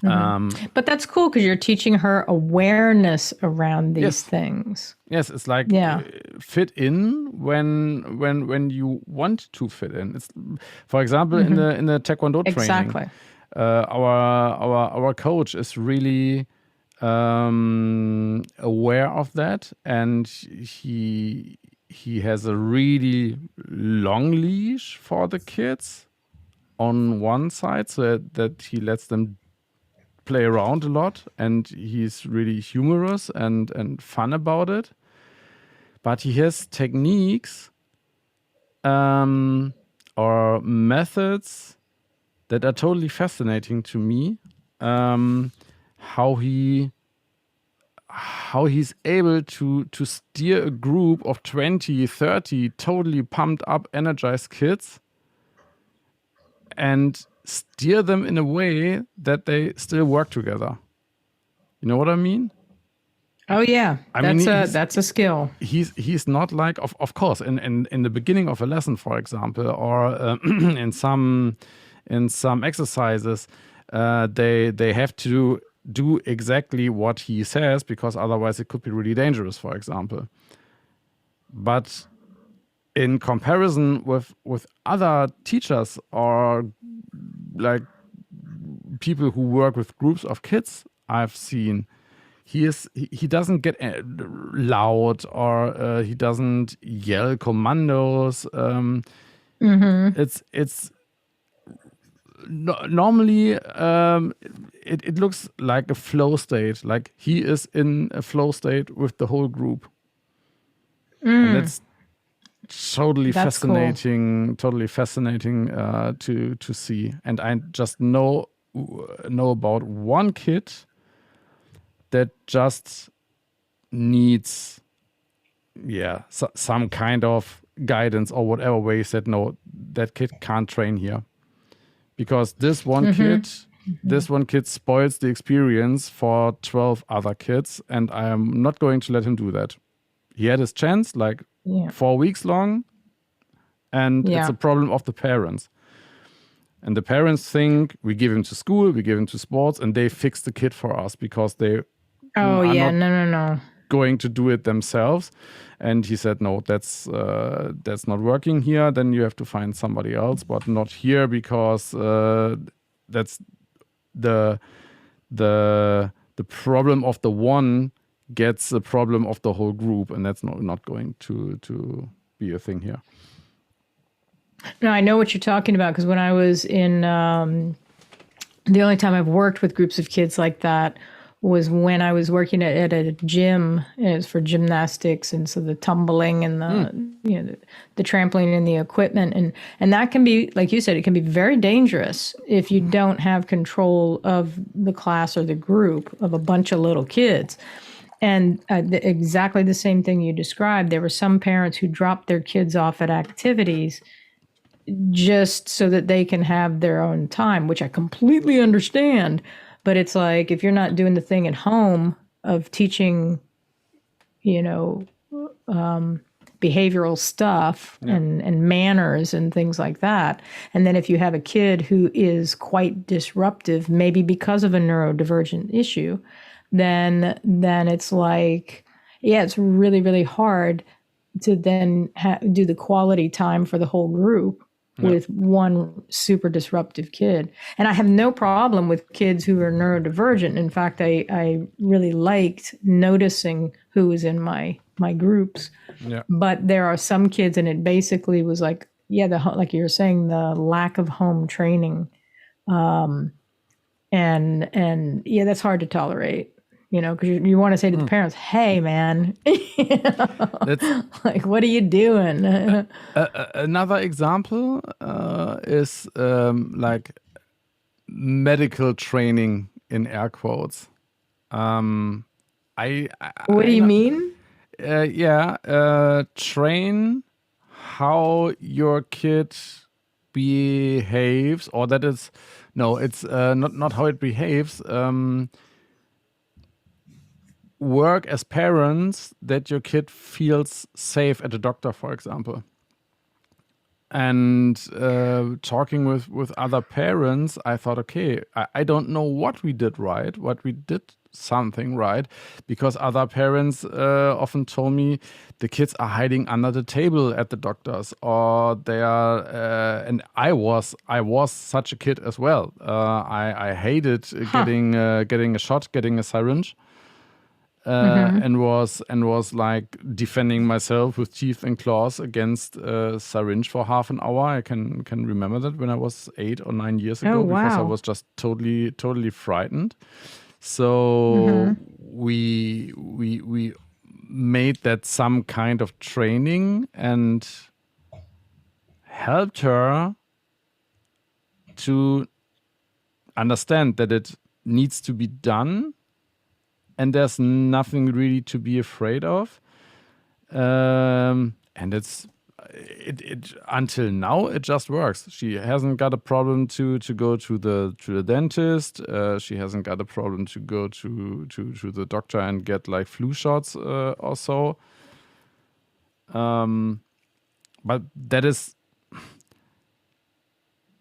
B: But that's cool because you're teaching her awareness around these things.
A: Yes, it's like fit in when you want to fit in. It's, for example, in the Taekwondo training.
B: Exactly.
A: Our coach is really aware of that, and he has a really long leash for the kids on one side, so that he lets them play around a lot, and he's really humorous and fun about it. But he has techniques or methods that are totally fascinating to me. How he's able to steer a group of 20, 30 totally pumped up, energized kids and steer them in a way that they still work together. You know what I mean?
B: Oh yeah,
A: I mean,
B: that's a skill.
A: He's not like, of course, in the beginning of a lesson, for example, or in some exercises, they have to do exactly what he says, because otherwise it could be really dangerous, for example. But in comparison with other teachers or like people who work with groups of kids I've seen, he doesn't get loud, or he doesn't yell commandos. It's normally it looks like a flow state, like he is in a flow state with the whole group, and that's totally
B: That's cool.
A: fascinating. Totally fascinating to see. And I just know about one kid that just needs some kind of guidance, or whatever way. He said, no, that kid can't train here, because this one kid spoils the experience for 12 other kids, and I am not going to let him do that. He had his chance, like 4 weeks long, and it's a problem of the parents. And the parents think we give him to school, we give him to sports, and they fix the kid for us, because they
B: no.
A: going to do it themselves. And he said, no, that's not working here. Then you have to find somebody else, but not here, because that's the problem of the one gets the problem of the whole group, and that's not going to be a thing here.
B: No, I know what you're talking about, because when I was in the only time I've worked with groups of kids like that was when I was working at a gym, and it's for gymnastics, and so the tumbling and the trampoline and the equipment, and that can be, like you said, it can be very dangerous if you don't have control of the class or the group of a bunch of little kids. And exactly the same thing you described. There were some parents who dropped their kids off at activities just so that they can have their own time, which I completely understand. But it's like, if you're not doing the thing at home of teaching, behavioral stuff and manners and things like that, and then if you have a kid who is quite disruptive, maybe because of a neurodivergent issue, then it's like, it's really, really hard to then do the quality time for the whole group with one super disruptive kid. And I have no problem with kids who are neurodivergent. In fact, I really liked noticing who was in my groups.
A: Yeah.
B: But there are some kids, and it basically was like, like you were saying, the lack of home training. And that's hard to tolerate. Because you want to say to the parents, hey, man, like, what are you doing?
A: Another example is like medical training, in air quotes. What
B: do you mean?
A: Train how your kid behaves, or that is, no, it's not how it behaves. Work as parents that your kid feels safe at a doctor, for example. And talking with other parents, I thought, okay, I don't know what we did right, what we did something right, because other parents often told me the kids are hiding under the table at the doctors, or they are, and I was such a kid as well. I hated getting a shot, getting a syringe. And was like defending myself with teeth and claws against a syringe for half an hour. I can remember that when I was 8 or 9 years ago, because I was just totally frightened. So we made that some kind of training and helped her to understand that it needs to be done and there's nothing really to be afraid of. And it until now it just works. She hasn't got a problem to go to the dentist. She hasn't got a problem to go to the doctor and get like flu shots or so. But that is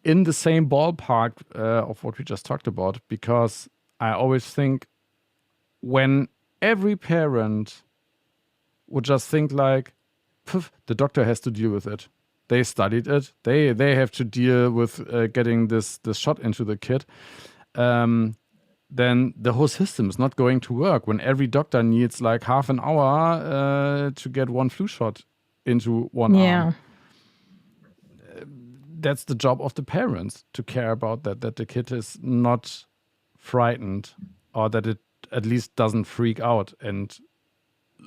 A: in the same ballpark of what we just talked about, because I always think when every parent would just think like, the doctor has to deal with it. They studied it. They have to deal with getting this shot into the kid. Then the whole system is not going to work when every doctor needs like half an hour to get one flu shot into one arm. That's the job of the parents to care about that the kid is not frightened, or that it at least doesn't freak out and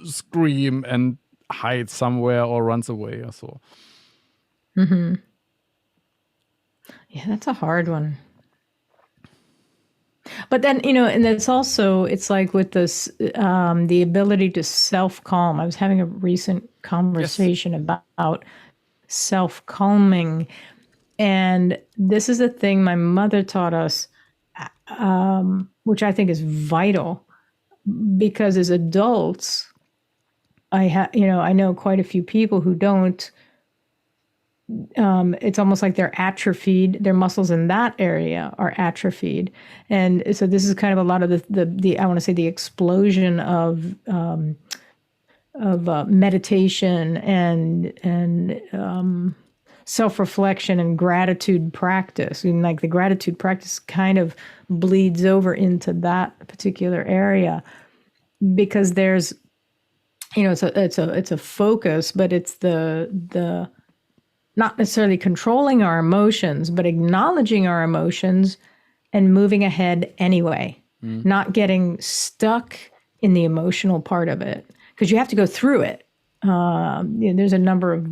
A: scream and hide somewhere or runs away or so.
B: Yeah, that's a hard one. But then, and it's also, it's like with this, the ability to self-calm. I was having a recent conversation about self-calming. And this is a thing my mother taught us, which I think is vital, because as adults, I know quite a few people who don't. It's almost like they're atrophied. Their muscles in that area are atrophied, and so this is kind of a lot of the I want to say the explosion of meditation and self-reflection and gratitude practice. And like the gratitude practice kind of bleeds over into that particular area, because there's, it's a focus, but it's the not necessarily controlling our emotions, but acknowledging our emotions and moving ahead anyway, not getting stuck in the emotional part of it, because you have to go through it. There's a number of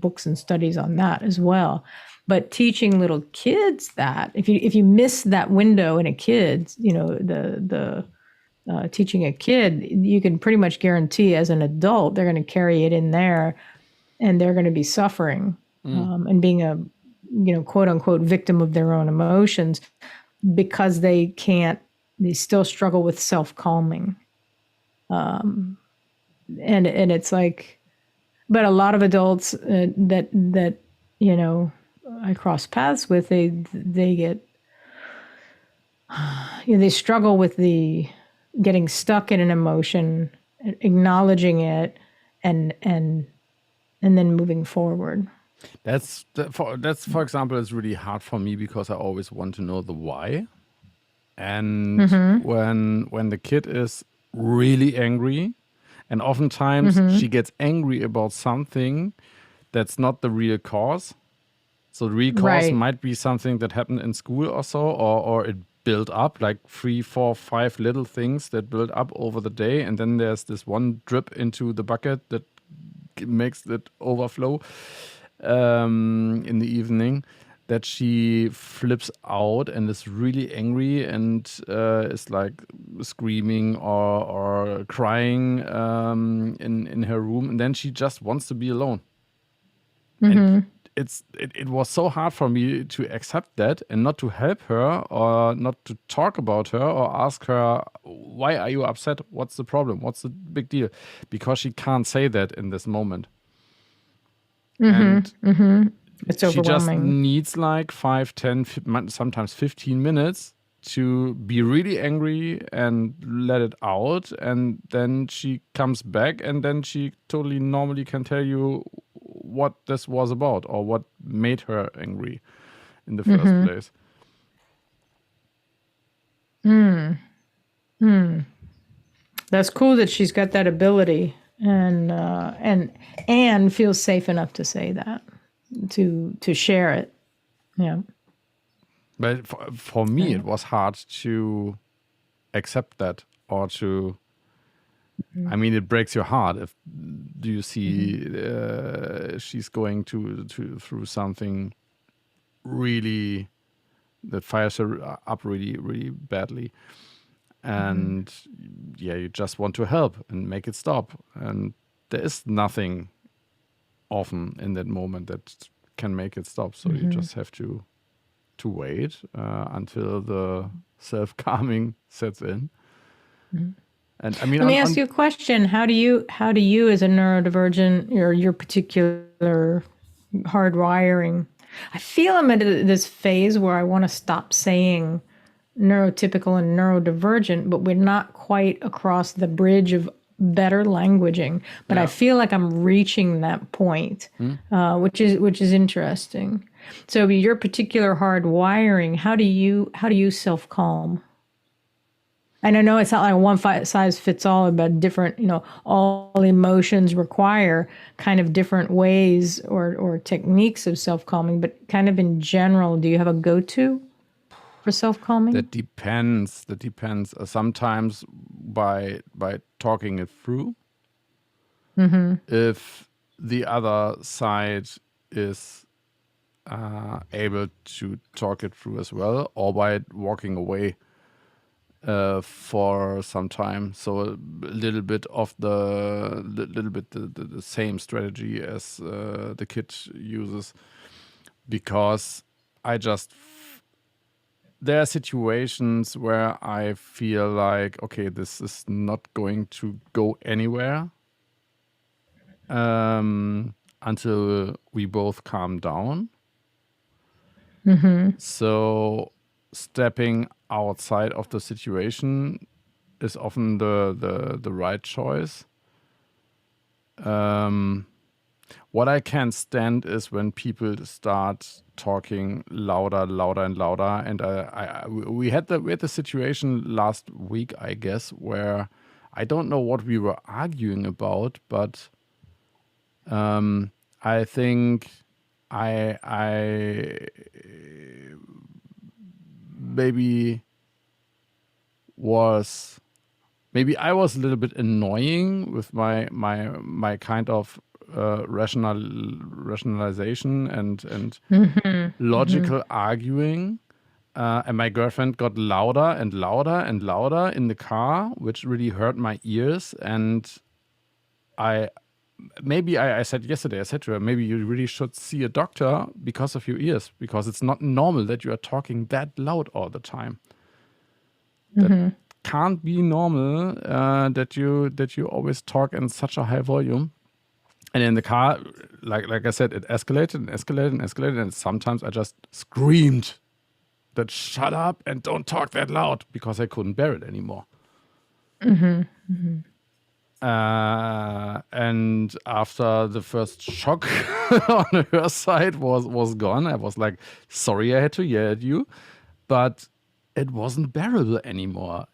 B: books and studies on that as well. But teaching little kids that if you miss that window in a kid, teaching a kid, you can pretty much guarantee as an adult they're going to carry it in there, and they're going to be suffering and being a quote unquote victim of their own emotions, because they still struggle with self-calming. And it's like, but a lot of adults that I cross paths with, they get they struggle with the getting stuck in an emotion, acknowledging it, and then moving forward.
A: That's for example, is really hard for me, because I always want to know the why. And when the kid is really angry, and oftentimes she gets angry about something that's not the real cause. So the real cause might be something that happened in school or so, or it built up like 3, 4, 5 little things that build up over the day. And then there's this one drip into the bucket that makes it overflow in the evening, that she flips out and is really angry and is like screaming or crying in her room, and then she just wants to be alone. And it was so hard for me to accept that and not to help her or not to talk about her or ask her, why are you upset? What's the problem? What's the big deal? Because she can't say that in this moment. And
B: it's
A: she just
B: overwhelming.
A: needs like 5, 10, sometimes 15 minutes to be really angry and let it out. And then she comes back, and then she totally normally can tell you what this was about or what made her angry in the first place.
B: That's cool that she's got that ability, and feels safe enough to say that, to share it. Yeah.
A: But for me, it was hard to accept that, or to. I mean, it breaks your heart if you see she's going through something really that fires her up really, really badly. And you just want to help and make it stop. And there is nothing often in that moment that can make it stop. So you just have to wait until the self-calming sets in. And I mean,
B: Let me ask you a question. How do you as a neurodivergent, or your particular hardwiring? I feel I'm at this phase where I want to stop saying neurotypical and neurodivergent, but we're not quite across the bridge of better languaging. But I feel like I'm reaching that point, which is interesting. So your particular hardwiring, how do you self-calm? And I know it's not like one size fits all, but different, all emotions require kind of different ways or techniques of self-calming, but kind of in general, do you have a go-to for self-calming?
A: That depends. Sometimes by talking it through. If the other side is able to talk it through as well, or by walking away for some time. So a little bit of the same strategy as the kid uses, because there are situations where I feel like, okay, this is not going to go anywhere until we both calm down. So stepping outside of the situation is often the right choice. What I can't stand is when people start talking louder and louder. And we had the situation last week, I guess, where I don't know what we were arguing about, but I think I maybe I was a little bit annoying with my kind of rationalization and logical arguing, and my girlfriend got louder and louder and louder in the car, which really hurt my ears. And I said yesterday, I said to her, maybe you really should see a doctor because of your ears, because it's not normal that you are talking that loud all the time. That can't be normal, that you always talk in such a high volume. And in the car, like I said, it escalated and escalated and escalated, and sometimes I just screamed that shut up and don't talk that loud, because I couldn't bear it anymore. And after the first shock on her side was gone, I was like, sorry I had to yell at you, but it wasn't bearable anymore.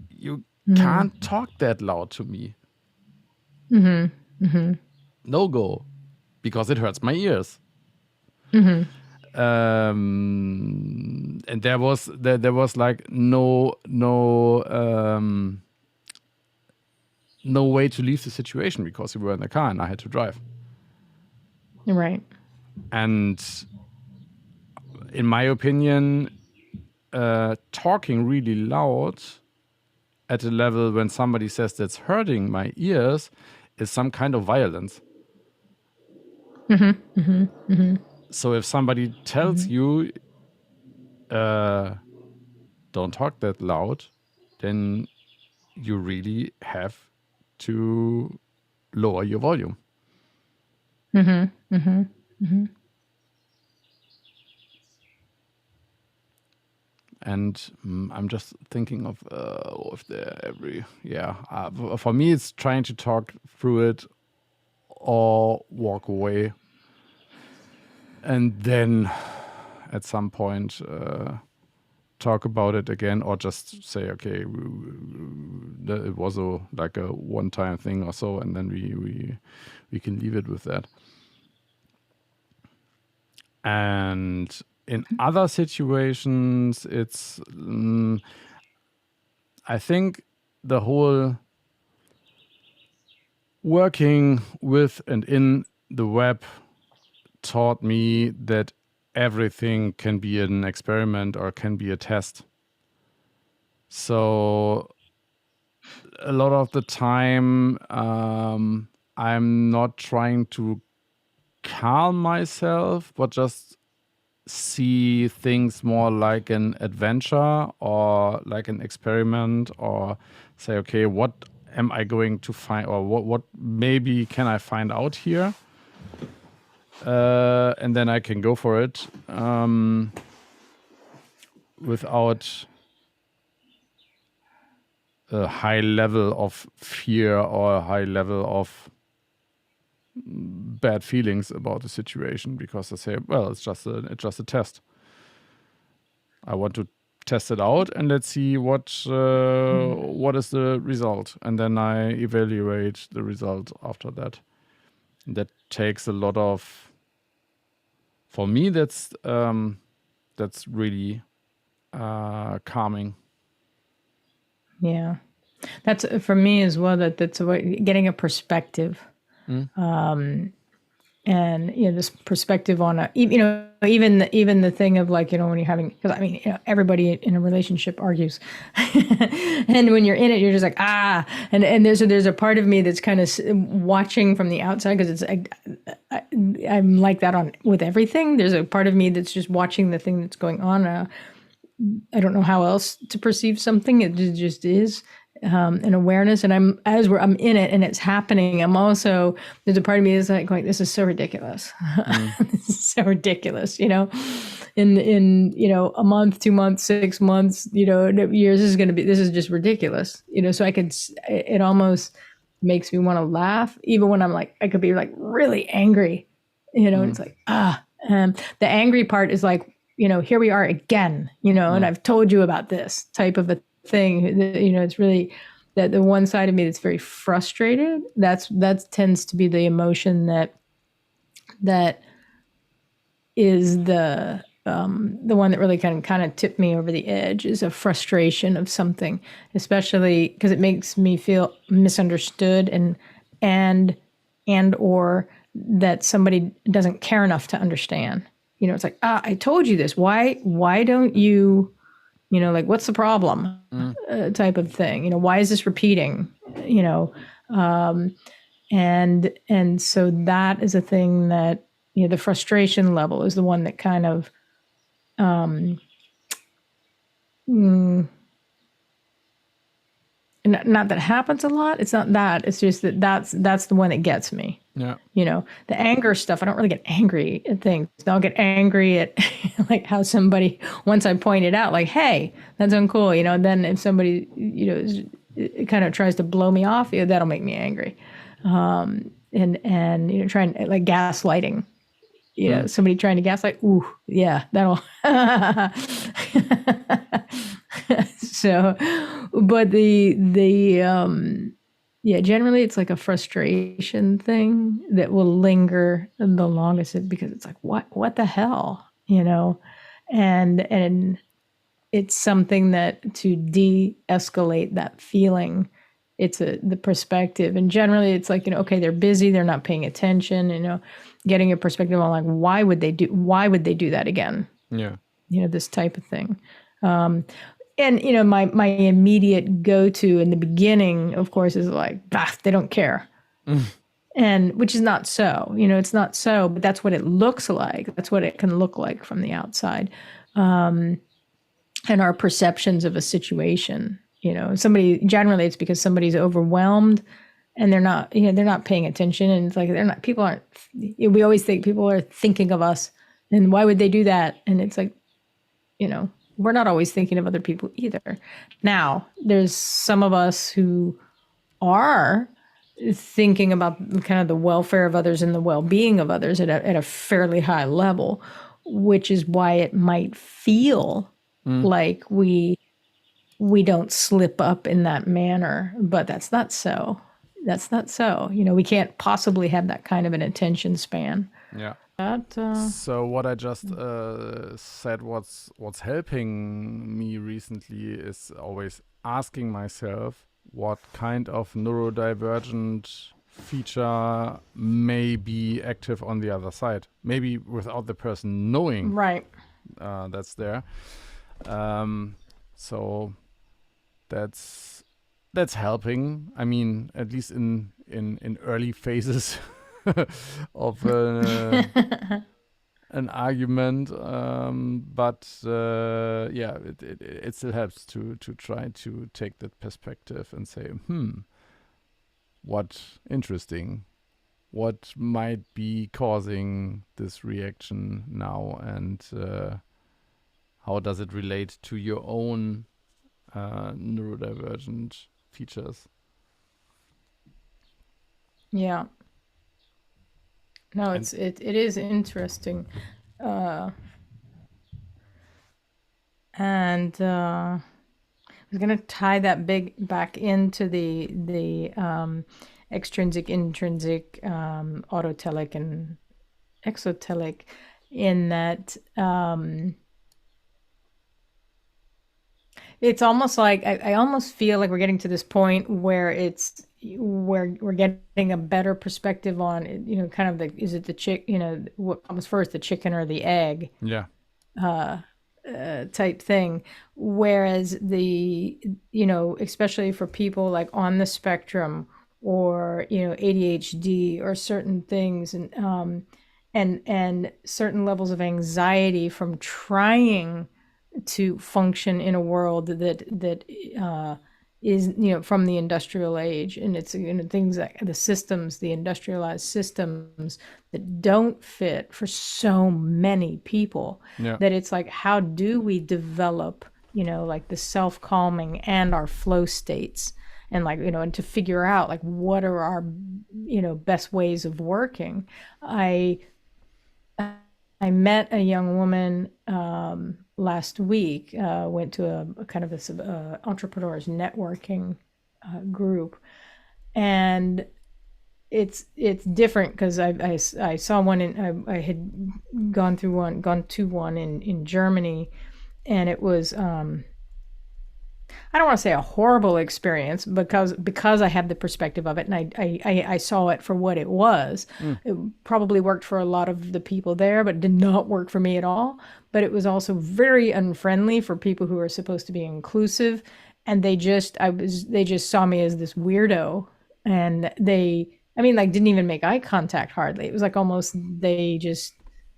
A: You can't talk that loud to me. No go, because it hurts my ears. And there was like no way to leave the situation, because we were in the car and I had to drive.
B: Right.
A: And in my opinion, talking really loud at a level when somebody says that's hurting my ears is some kind of violence. So if somebody tells you, don't talk that loud, then you really have to lower your volume. And I'm just thinking of if for me it's trying to talk through it or walk away, and then at some point talk about it again, or just say, okay, it was like a one-time thing or so, and then we can leave it with that. And in other situations, it's I think the whole working with and in the web taught me that everything can be an experiment or can be a test. So a lot of the time, I'm not trying to calm myself, but just see things more like an adventure or like an experiment, or say, okay, what am I going to find, or what maybe can I find out here? And then I can go for it without a high level of fear or a high level of bad feelings about the situation, because I say, well, it's just a test. I want to test it out and let's see what is the result, and then I evaluate the result after that. That takes a lot of, for me, that's really calming.
B: Yeah, that's for me as well. That's a way, getting a perspective, and this perspective on even the thing of like when you're having, because I mean everybody in a relationship argues, and when you're in it, you're just like and there's a part of me that's kind of watching from the outside, because it's I'm like that with everything. There's a part of me that's just watching the thing that's going on. I don't know how else to perceive something. It just is an awareness. And I'm in it and it's happening. I'm also, there's a part of me that's like going, this is so ridiculous. This is so ridiculous, in a month, 2 months, 6 months, years, this is just ridiculous. So it almost makes me want to laugh, even when I'm like, I could be like really angry, it's like, the angry part is like, here we are again, and I've told you about this type of a thing. It's really that the one side of me that's very frustrated. That tends to be the emotion that is the one that really kind of tipped me over the edge, is a frustration of something, especially because it makes me feel misunderstood and or that somebody doesn't care enough to understand. It's like, I told you this. Why don't you, like, what's the problem? Type of thing. Why is this repeating? And so that is a thing that, the frustration level is the one that kind of, not that happens a lot. It's not that. It's just that's the one that gets me.
A: Yeah.
B: The anger stuff, I don't really get angry at things. I'll get angry at like how somebody, once I point it out, like, hey, that's uncool, then if somebody, it kind of tries to blow me off, that'll make me angry. And trying, like, gaslighting, somebody trying to gaslight. Ooh, yeah, that'll. So, but generally it's like a frustration thing that will linger the longest, because it's like, what the hell, and it's something that, to de-escalate that feeling, it's the perspective. And generally it's like, okay, they're busy, they're not paying attention, getting a perspective on like, why would they do that again?
A: Yeah.
B: This type of thing. And my immediate go-to in the beginning, of course, is like, they don't care. And which is not so, it's not so, but that's what it looks like. That's what it can look like from the outside. And our perceptions of a situation, generally it's because somebody's overwhelmed and they're not paying attention. And it's like, we always think people are thinking of us, and why would they do that? And it's like, we're not always thinking of other people either. Now, there's some of us who are thinking about kind of the welfare of others and the well-being of others at a fairly high level, which is why it might feel like we don't slip up in that manner. But that's not so. We can't possibly have that kind of an attention span.
A: Yeah. So what I just said, what's helping me recently is always asking myself what kind of neurodivergent feature may be active on the other side, maybe without the person knowing
B: Right.
A: that's there. So that's helping. I mean, at least in early phases of an argument, but yeah, it still helps to try to take that perspective and say, what interesting, what might be causing this reaction now, and how does it relate to your own neurodivergent features?
B: Yeah. No,
A: And
B: it is interesting. And I was going to tie that big back into the extrinsic, intrinsic, autotelic and exotelic, in that it's almost like I almost feel like we're getting to this point where we're getting a better perspective on, you know, kind of the, is it the chick, you know, what comes first, the chicken or the egg?
A: yeah,
B: Type thing. Whereas you know, especially for people like on the spectrum, or, you know, ADHD or certain things, and certain levels of anxiety from trying to function in a world that is, you know, from the industrial age, and it's, you know, things like the systems, the industrialized systems that don't fit for so many people,
A: yeah,
B: that it's like, how do we develop, you know, like the self-calming and our flow states, and, like, you know, and to figure out like what are our, you know, best ways of working. I met a young woman last week. Went to a kind of a entrepreneurs networking group, and it's different because I saw one in, I had gone to one in Germany, and it was I don't want to say a horrible experience, because I have the perspective of it, and I saw it for what it was. It probably worked for a lot of the people there, but did not work for me at all. But it was also very unfriendly for people who are supposed to be inclusive, and they just saw me as this weirdo, and I mean, like, didn't even make eye contact hardly. It was like almost they just,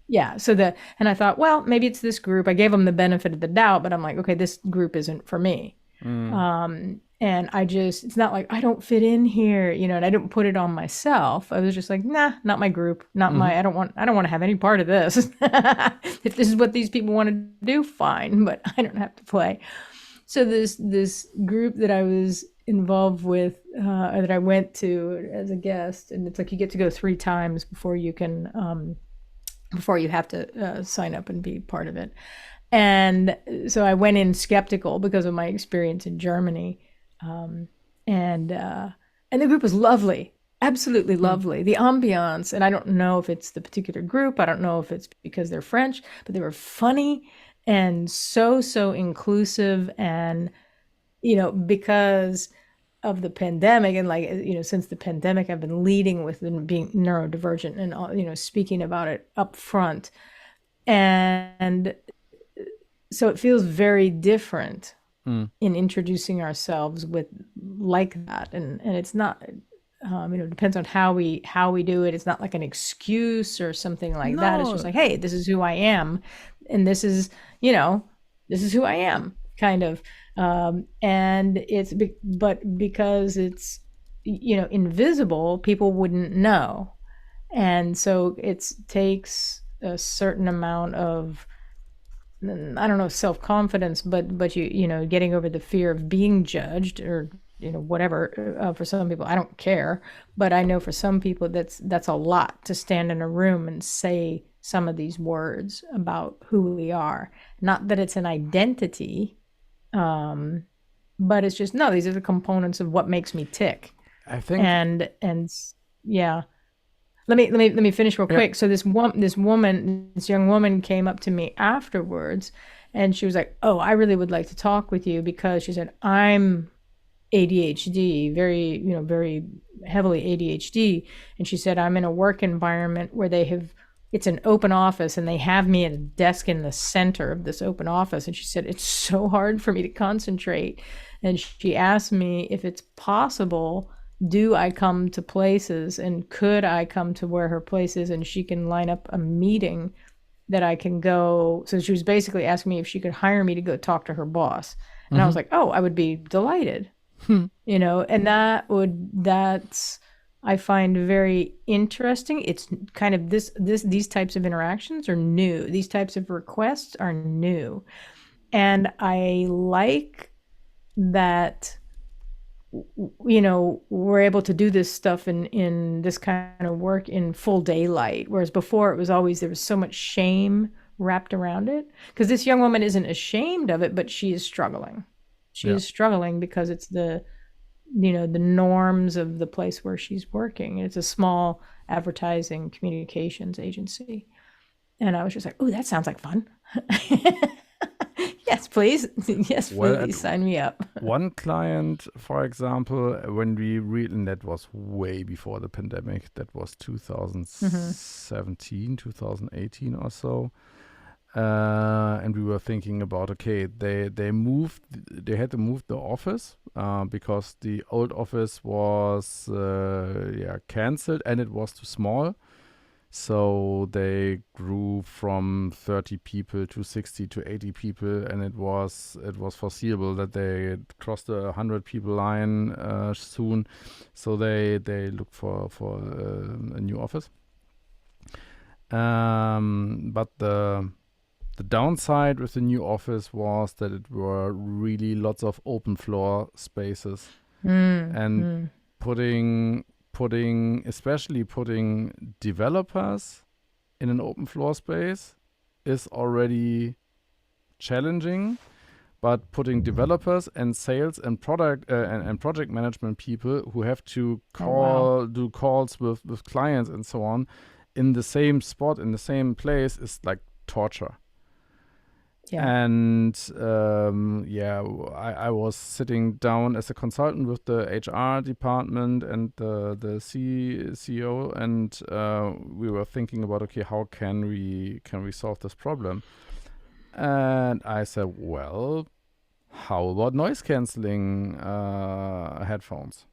B: yeah. And I thought, well, maybe it's this group. I gave them the benefit of the doubt, but I'm like, okay, this group isn't for me. And it's not like I don't fit in here, you know, and I didn't put it on myself. I was just like, nah, not my group, not my, I don't want to have any part of this. If this is what these people want to do, fine, but I don't have to play. So this group that I was involved with, that I went to as a guest, and it's like you get to go 3 times before you can, before you have to sign up and be part of it. And so I went in skeptical because of my experience in Germany. And the group was lovely, absolutely lovely. The ambiance, and I don't know if it's the particular group, I don't know if it's because they're French, but they were funny and so inclusive. And, you know, because of the pandemic, and, like, you know, since the pandemic, I've been leading with being neurodivergent and, you know, speaking about it up front. And so it feels very different in introducing ourselves with like that. And it's not, you know, it depends on how we do it. It's not like an excuse or something like that. It's just like, hey, this is who I am. And this is, you know, this is who I am, kind of. And but because it's, you know, invisible, people wouldn't know. And so it takes a certain amount of, I don't know, self-confidence, but you know, getting over the fear of being judged, or, you know, whatever. For some people, I don't care, but I know for some people that's a lot to stand in a room and say some of these words about who we are. Not that it's an identity, but it's just, no, these are the components of what makes me tick.
A: I think,
B: and yeah. Let me finish real quick. So this young woman came up to me afterwards, and she was like, "Oh, I really would like to talk with you," because she said, "I'm ADHD, very heavily ADHD. And she said, I'm in a work environment where it's an open office and they have me at a desk in the center of this open office. And she said, it's so hard for me to concentrate. And she asked me if it's possible, do I come to places and could I come to where her place is and she can line up a meeting that I can go. So she was basically asking me if she could hire me to go talk to her boss. And I was like, oh, I would be delighted. And that's I find very interesting. It's kind of these types of interactions are new. These types of requests are new. And I like that, we're able to do this stuff in this kind of work in full daylight. Whereas before there was so much shame wrapped around it. Because this young woman isn't ashamed of it, but she is struggling. She is struggling because it's the norms of the place where she's working. It's a small advertising communications agency. And I was just like, oh, that sounds like fun. Yes, please. Yes, please sign me up.
A: One client, for example, when we read, and that was way before the pandemic, that was 2017, 2018 or so. And we were thinking about, okay, they had to move the office because the old office was canceled and it was too small. So they grew from 30 people to 60 to 80 people, and it was foreseeable that they crossed the 100 people line soon. So they looked for a new office. But the downside with the new office was that it were really lots of open floor spaces, and putting developers in an open floor space is already challenging. But putting developers and sales and product and project management people who have to do calls with clients and so on in the same spot, in the same place, is like torture. Yeah. And I was sitting down as a consultant with the HR department and the CEO, and we were thinking about, okay, how can we solve this problem? And I said, well, how about noise canceling headphones?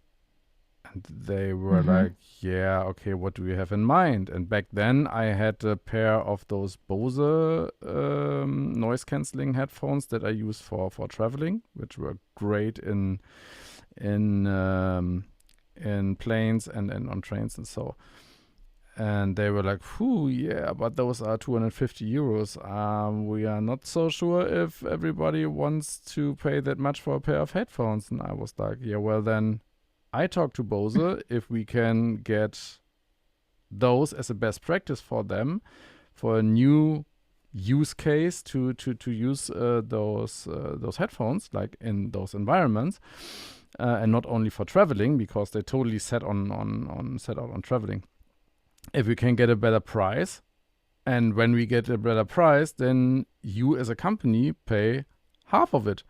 A: And they were like, yeah, okay, what do we have in mind? And back then I had a pair of those Bose noise canceling headphones that I use for traveling, which were great in planes and on trains and so. And they were like, yeah, but those are 250 euros. We are not so sure if everybody wants to pay that much for a pair of headphones. And I was like, yeah, well then, I talked to Bose if we can get those as a best practice for them for a new use case to use those headphones, like in those environments, and not only for traveling, because they totally set out on traveling. If we can get a better price, and when we get a better price, then you as a company pay half of it.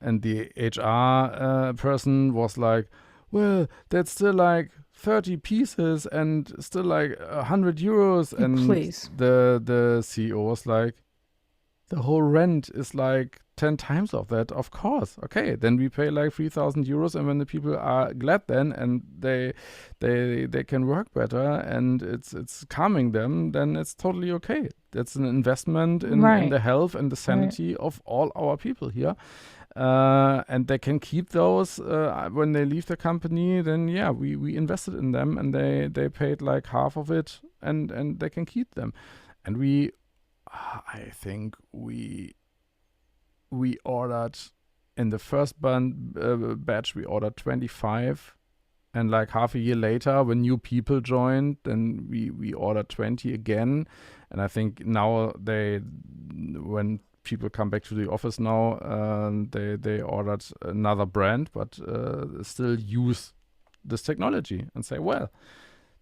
A: And the HR person was like, well, that's still like 30 pieces and still like 100 euros. And
B: please.
A: The CEO was like, the whole rent is like 10 times of that. Of course. Okay, then we pay like 3,000 euros. And when the people are glad then and they can work better and it's calming them, then it's totally okay. That's an investment in the health and the sanity of all our people here. And they can keep those when they leave the company. Then we invested in them and they paid like half of it and they can keep them. And I think we ordered in the first batch we ordered 25, and like half a year later when new people joined, then we ordered 20 again. And I think now when people come back to the office now, they ordered another brand, but still use this technology and say, well,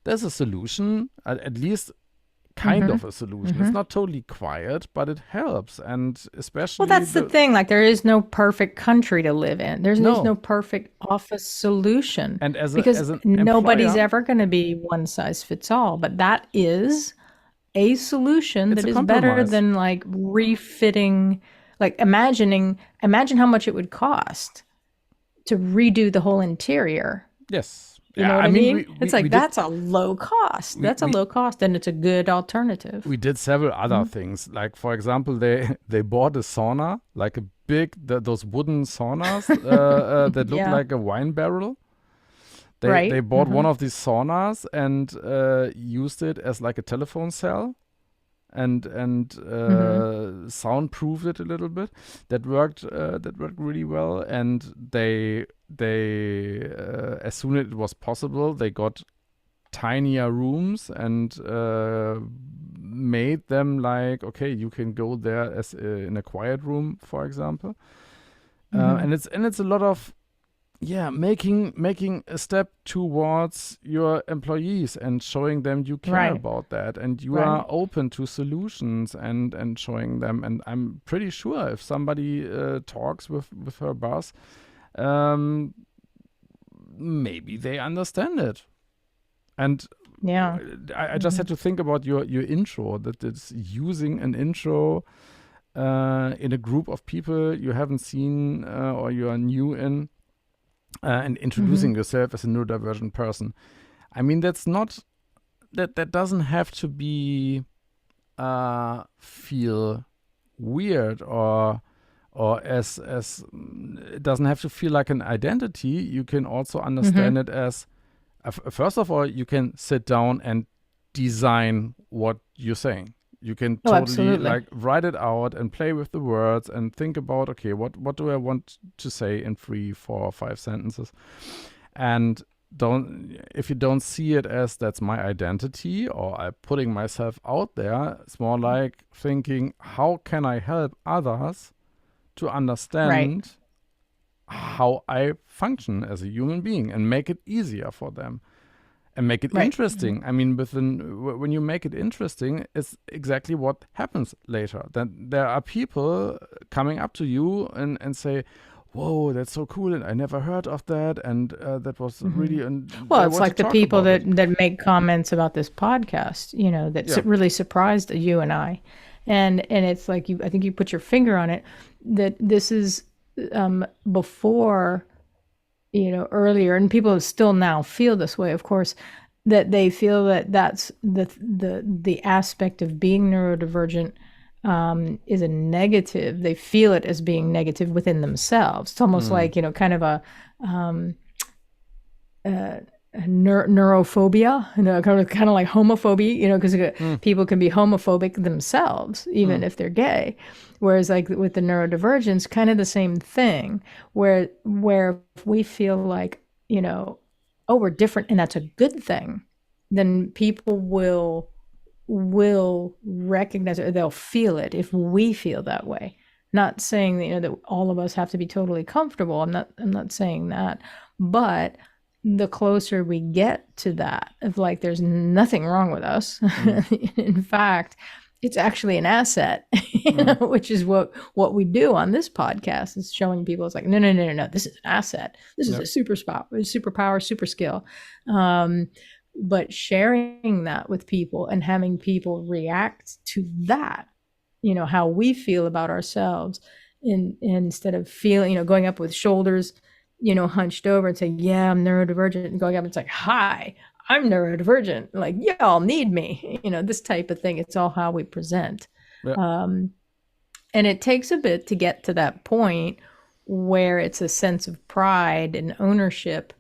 A: there's a solution. At least kind of a solution. It's not totally quiet, but it helps. And especially
B: Well, that's the thing. Like, there is no perfect country to live in. There's
A: no.
B: no perfect office solution,
A: And as
B: because
A: an
B: nobody's
A: employer,
B: ever going to be one size fits all. But that is a solution
A: it's
B: that
A: a
B: is better
A: compromise.
B: than like refitting. Like, imagine how much it would cost to redo the whole interior.
A: Yes.
B: You know what I mean? It's like, that's a low cost. That's a low cost, and it's a good alternative.
A: We did several other things. Like, for example, they bought a sauna, like a big those wooden saunas that look like a wine barrel. They bought one of these saunas and used it as like a telephone cell, and soundproofed it a little bit. That worked really well. And they as soon as it was possible, they got tinier rooms and made them like, okay, you can go there as in a quiet room, for example. And it's a lot of making a step towards your employees and showing them you care about that, and you are open to solutions, and showing them. And I'm pretty sure if somebody talks with her boss, maybe they understand it. And I just had to think about your intro, that it's using an intro in a group of people you haven't seen or you are new in, and introducing yourself as a neurodivergent person. I mean, that's not that doesn't have to be feel weird or as it doesn't have to feel like an identity. You can also understand it as first of all, you can sit down and design what you're saying. You can totally like write it out and play with the words and think about, okay, what do I want to say in 3, 4, 5 sentences? And if you don't see it as that's my identity or I'm putting myself out there, it's more like thinking, how can I help others to understand how I function as a human being and make it easier for them? And make it interesting. I mean, when you make it interesting, it's exactly what happens later. Then there are people coming up to you and say, "Whoa, that's so cool! And I never heard of that. And that was really."
B: Well, it's like the people that make comments about this podcast. You know, that really surprised you and I, and it's like I think you put your finger on it. That this is before. Earlier, and people still now feel this way, of course, that they feel that that's the aspect of being neurodivergent is a negative. They feel it as being negative within themselves. It's almost like, kind of a neurophobia, kind of like homophobia, because people can be homophobic themselves, even if they're gay. Whereas like with the neurodivergence, kind of the same thing, where if we feel like, we're different and that's a good thing, then people will recognize it, or they'll feel it if we feel that way. Not saying that, that all of us have to be totally comfortable. I'm not saying that, but the closer we get to that, of like, there's nothing wrong with us. In fact, it's actually an asset, which is what we do on this podcast, is showing people it's like, no, this is an asset. This is a superpower, super skill. But sharing that with people and having people react to that, how we feel about ourselves, instead of feeling, going up with shoulders, hunched over and saying, yeah, I'm neurodivergent, and going up and it's like, hi, I'm neurodivergent, like, y'all need me, this type of thing. It's all how we present. And it takes a bit to get to that point where it's a sense of pride and ownership.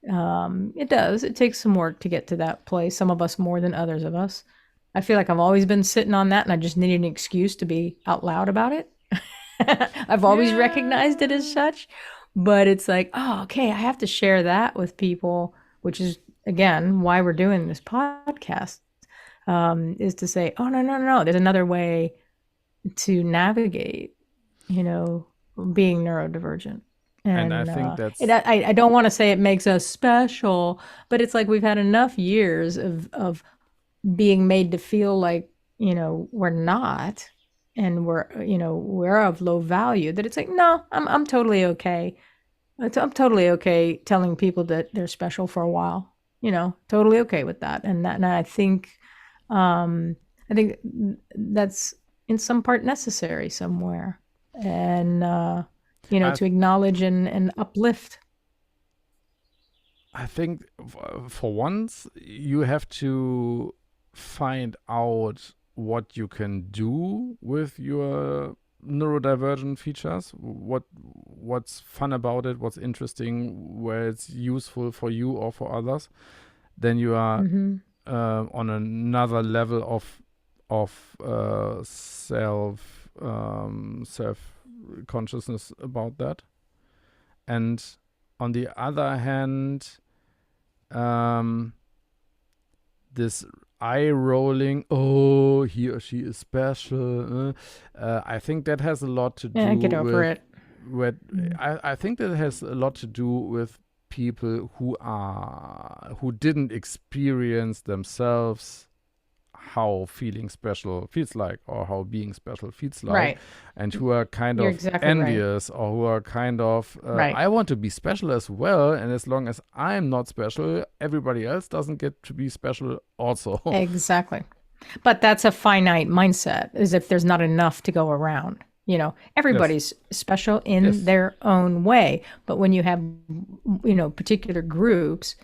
B: It takes some work to get to that place. Some of us more than others of us. I feel like I've always been sitting on that, and I just needed an excuse to be out loud about it. I've always recognized it as such, but it's like, oh, okay, I have to share that with people, which is, again, why we're doing this podcast, is to say, oh, no, there's another way to navigate, being neurodivergent. And
A: I think that's...
B: I don't want to say it makes us special, but it's like we've had enough years of being made to feel like, we're not, and we're of low value, that it's like, no, I'm totally okay. I'm totally okay telling people that they're special for a while, totally okay with that. And um, I think that's in some part necessary somewhere. And,
A: I
B: to acknowledge and uplift.
A: I think for once you have to find out what you can do with your neurodivergent features, what's fun about it, what's interesting, where it's useful for you or for others. Then you are on another level of self consciousness about that. And on the other hand, this eye rolling, oh, he or she is special. I think that has a lot to do
B: Get over
A: with
B: it.
A: I think that has a lot to do with people who didn't experience themselves how feeling special feels like, or how being special feels like,
B: Right.
A: and who are kind
B: You're
A: of
B: exactly right.
A: envious, or who are kind of
B: Right.
A: I want to be special as well, and as long as I'm not special, everybody else doesn't get to be special also.
B: Exactly. But that's a finite mindset, as if there's not enough to go around.
A: Yes.
B: Everybody's special in
A: Yes.
B: their own way. But when you have, particular groups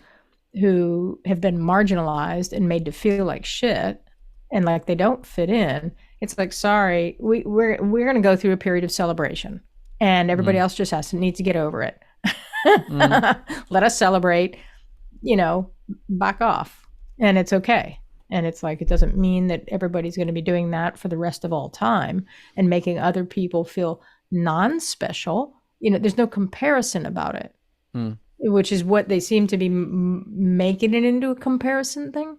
B: who have been marginalized and made to feel like shit and like they don't fit in, it's like, sorry, we're going to go through a period of celebration, and everybody else just needs to get over it. Let us celebrate, back off, and it's okay. And it's like, it doesn't mean that everybody's going to be doing that for the rest of all time and making other people feel non-special. There's no comparison about it, which is what they seem to be making it into a comparison thing.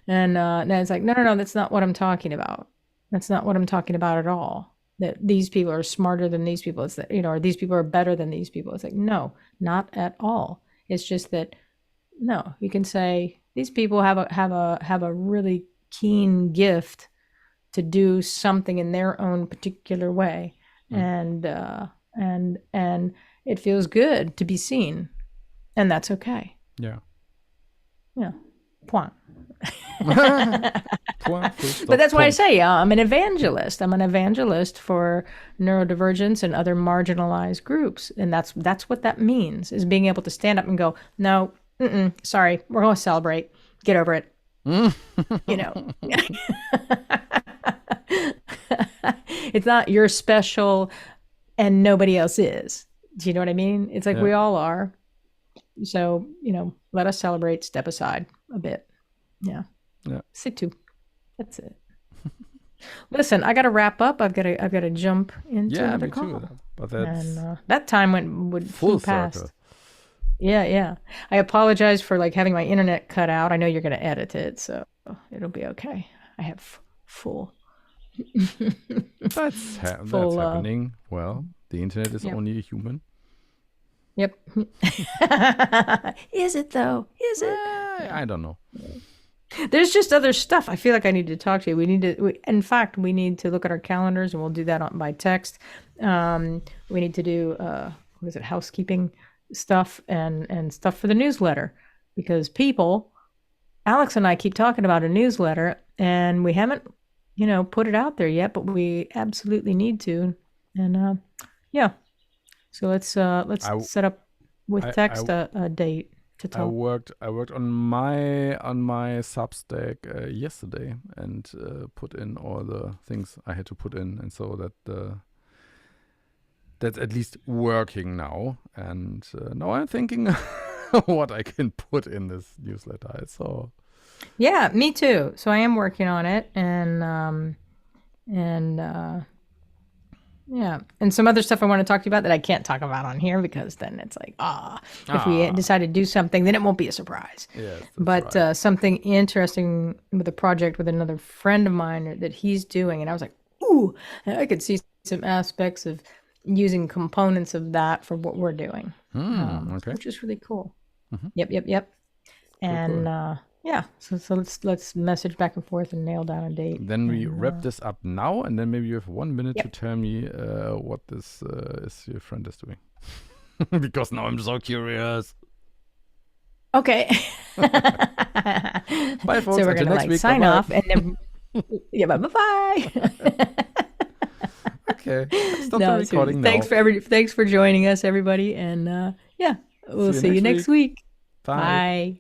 B: And then it's like, no, that's not what I'm talking about. That's not what I'm talking about at all. That these people are smarter than these people. It's that, or these people are better than these people. It's like, no, not at all. It's just that, no, you can say these people have a really keen gift to do something in their own particular way, and it feels good to be seen, and that's okay.
A: Yeah.
B: Point.
A: Point, full stop,
B: But that's why I
A: punkt.
B: say I'm an evangelist. I'm an evangelist for neurodivergence and other marginalized groups, and that's what that means, is being able to stand up and go, no, sorry, we're going to celebrate. Get over it. It's not you're special and nobody else is. Do you know what I mean? It's like, we all are. So, let us celebrate, step aside a bit. Yeah. Sit to. That's it. Listen, I got to wrap up. I've got to jump into another call.
A: Too. But that's
B: And that time would
A: full
B: flew past.
A: circle.
B: Yeah. I apologize for having my internet cut out. I know you're going to edit it, so it'll be okay. I have full.
A: That's happening. Well, the internet is only a human.
B: Yep. Is it though? Is it?
A: I don't know.
B: There's just other stuff. I feel like I need to talk to you. In fact, we need to look at our calendars, and we'll do that by text. We need to do housekeeping stuff and stuff for the newsletter, because Alex and I keep talking about a newsletter, and we haven't, put it out there yet, but we absolutely need to. And so let's set up with text a date to talk.
A: I worked on my Substack yesterday, and put in all the things I had to put in, and so that that's at least working now. And now I'm thinking what I can put in this newsletter. So
B: yeah, me too. So I am working on it, and some other stuff I want to talk to you about that I can't talk about on here, because then it's like, if we decide to do something, then it won't be a surprise.
A: Yes,
B: but
A: right.
B: Something interesting with a project with another friend of mine that he's doing, and I was like, ooh, I could see some aspects of using components of that for what we're doing,
A: Okay.
B: which is really cool. Yep. And Yeah. So let's message back and forth and nail down a date.
A: Then we wrap this up now, and then maybe you have 1 minute to
B: Yep.
A: tell me what this is your friend is doing. Because now I'm so curious.
B: Okay.
A: Bye, folks.
B: So we're
A: Until
B: gonna
A: next week.
B: sign
A: Bye-bye.
B: off and then bye.
A: Okay. Stop the recording now.
B: Thanks for joining us, everybody, and we'll see you next week.
A: Bye.
B: Bye.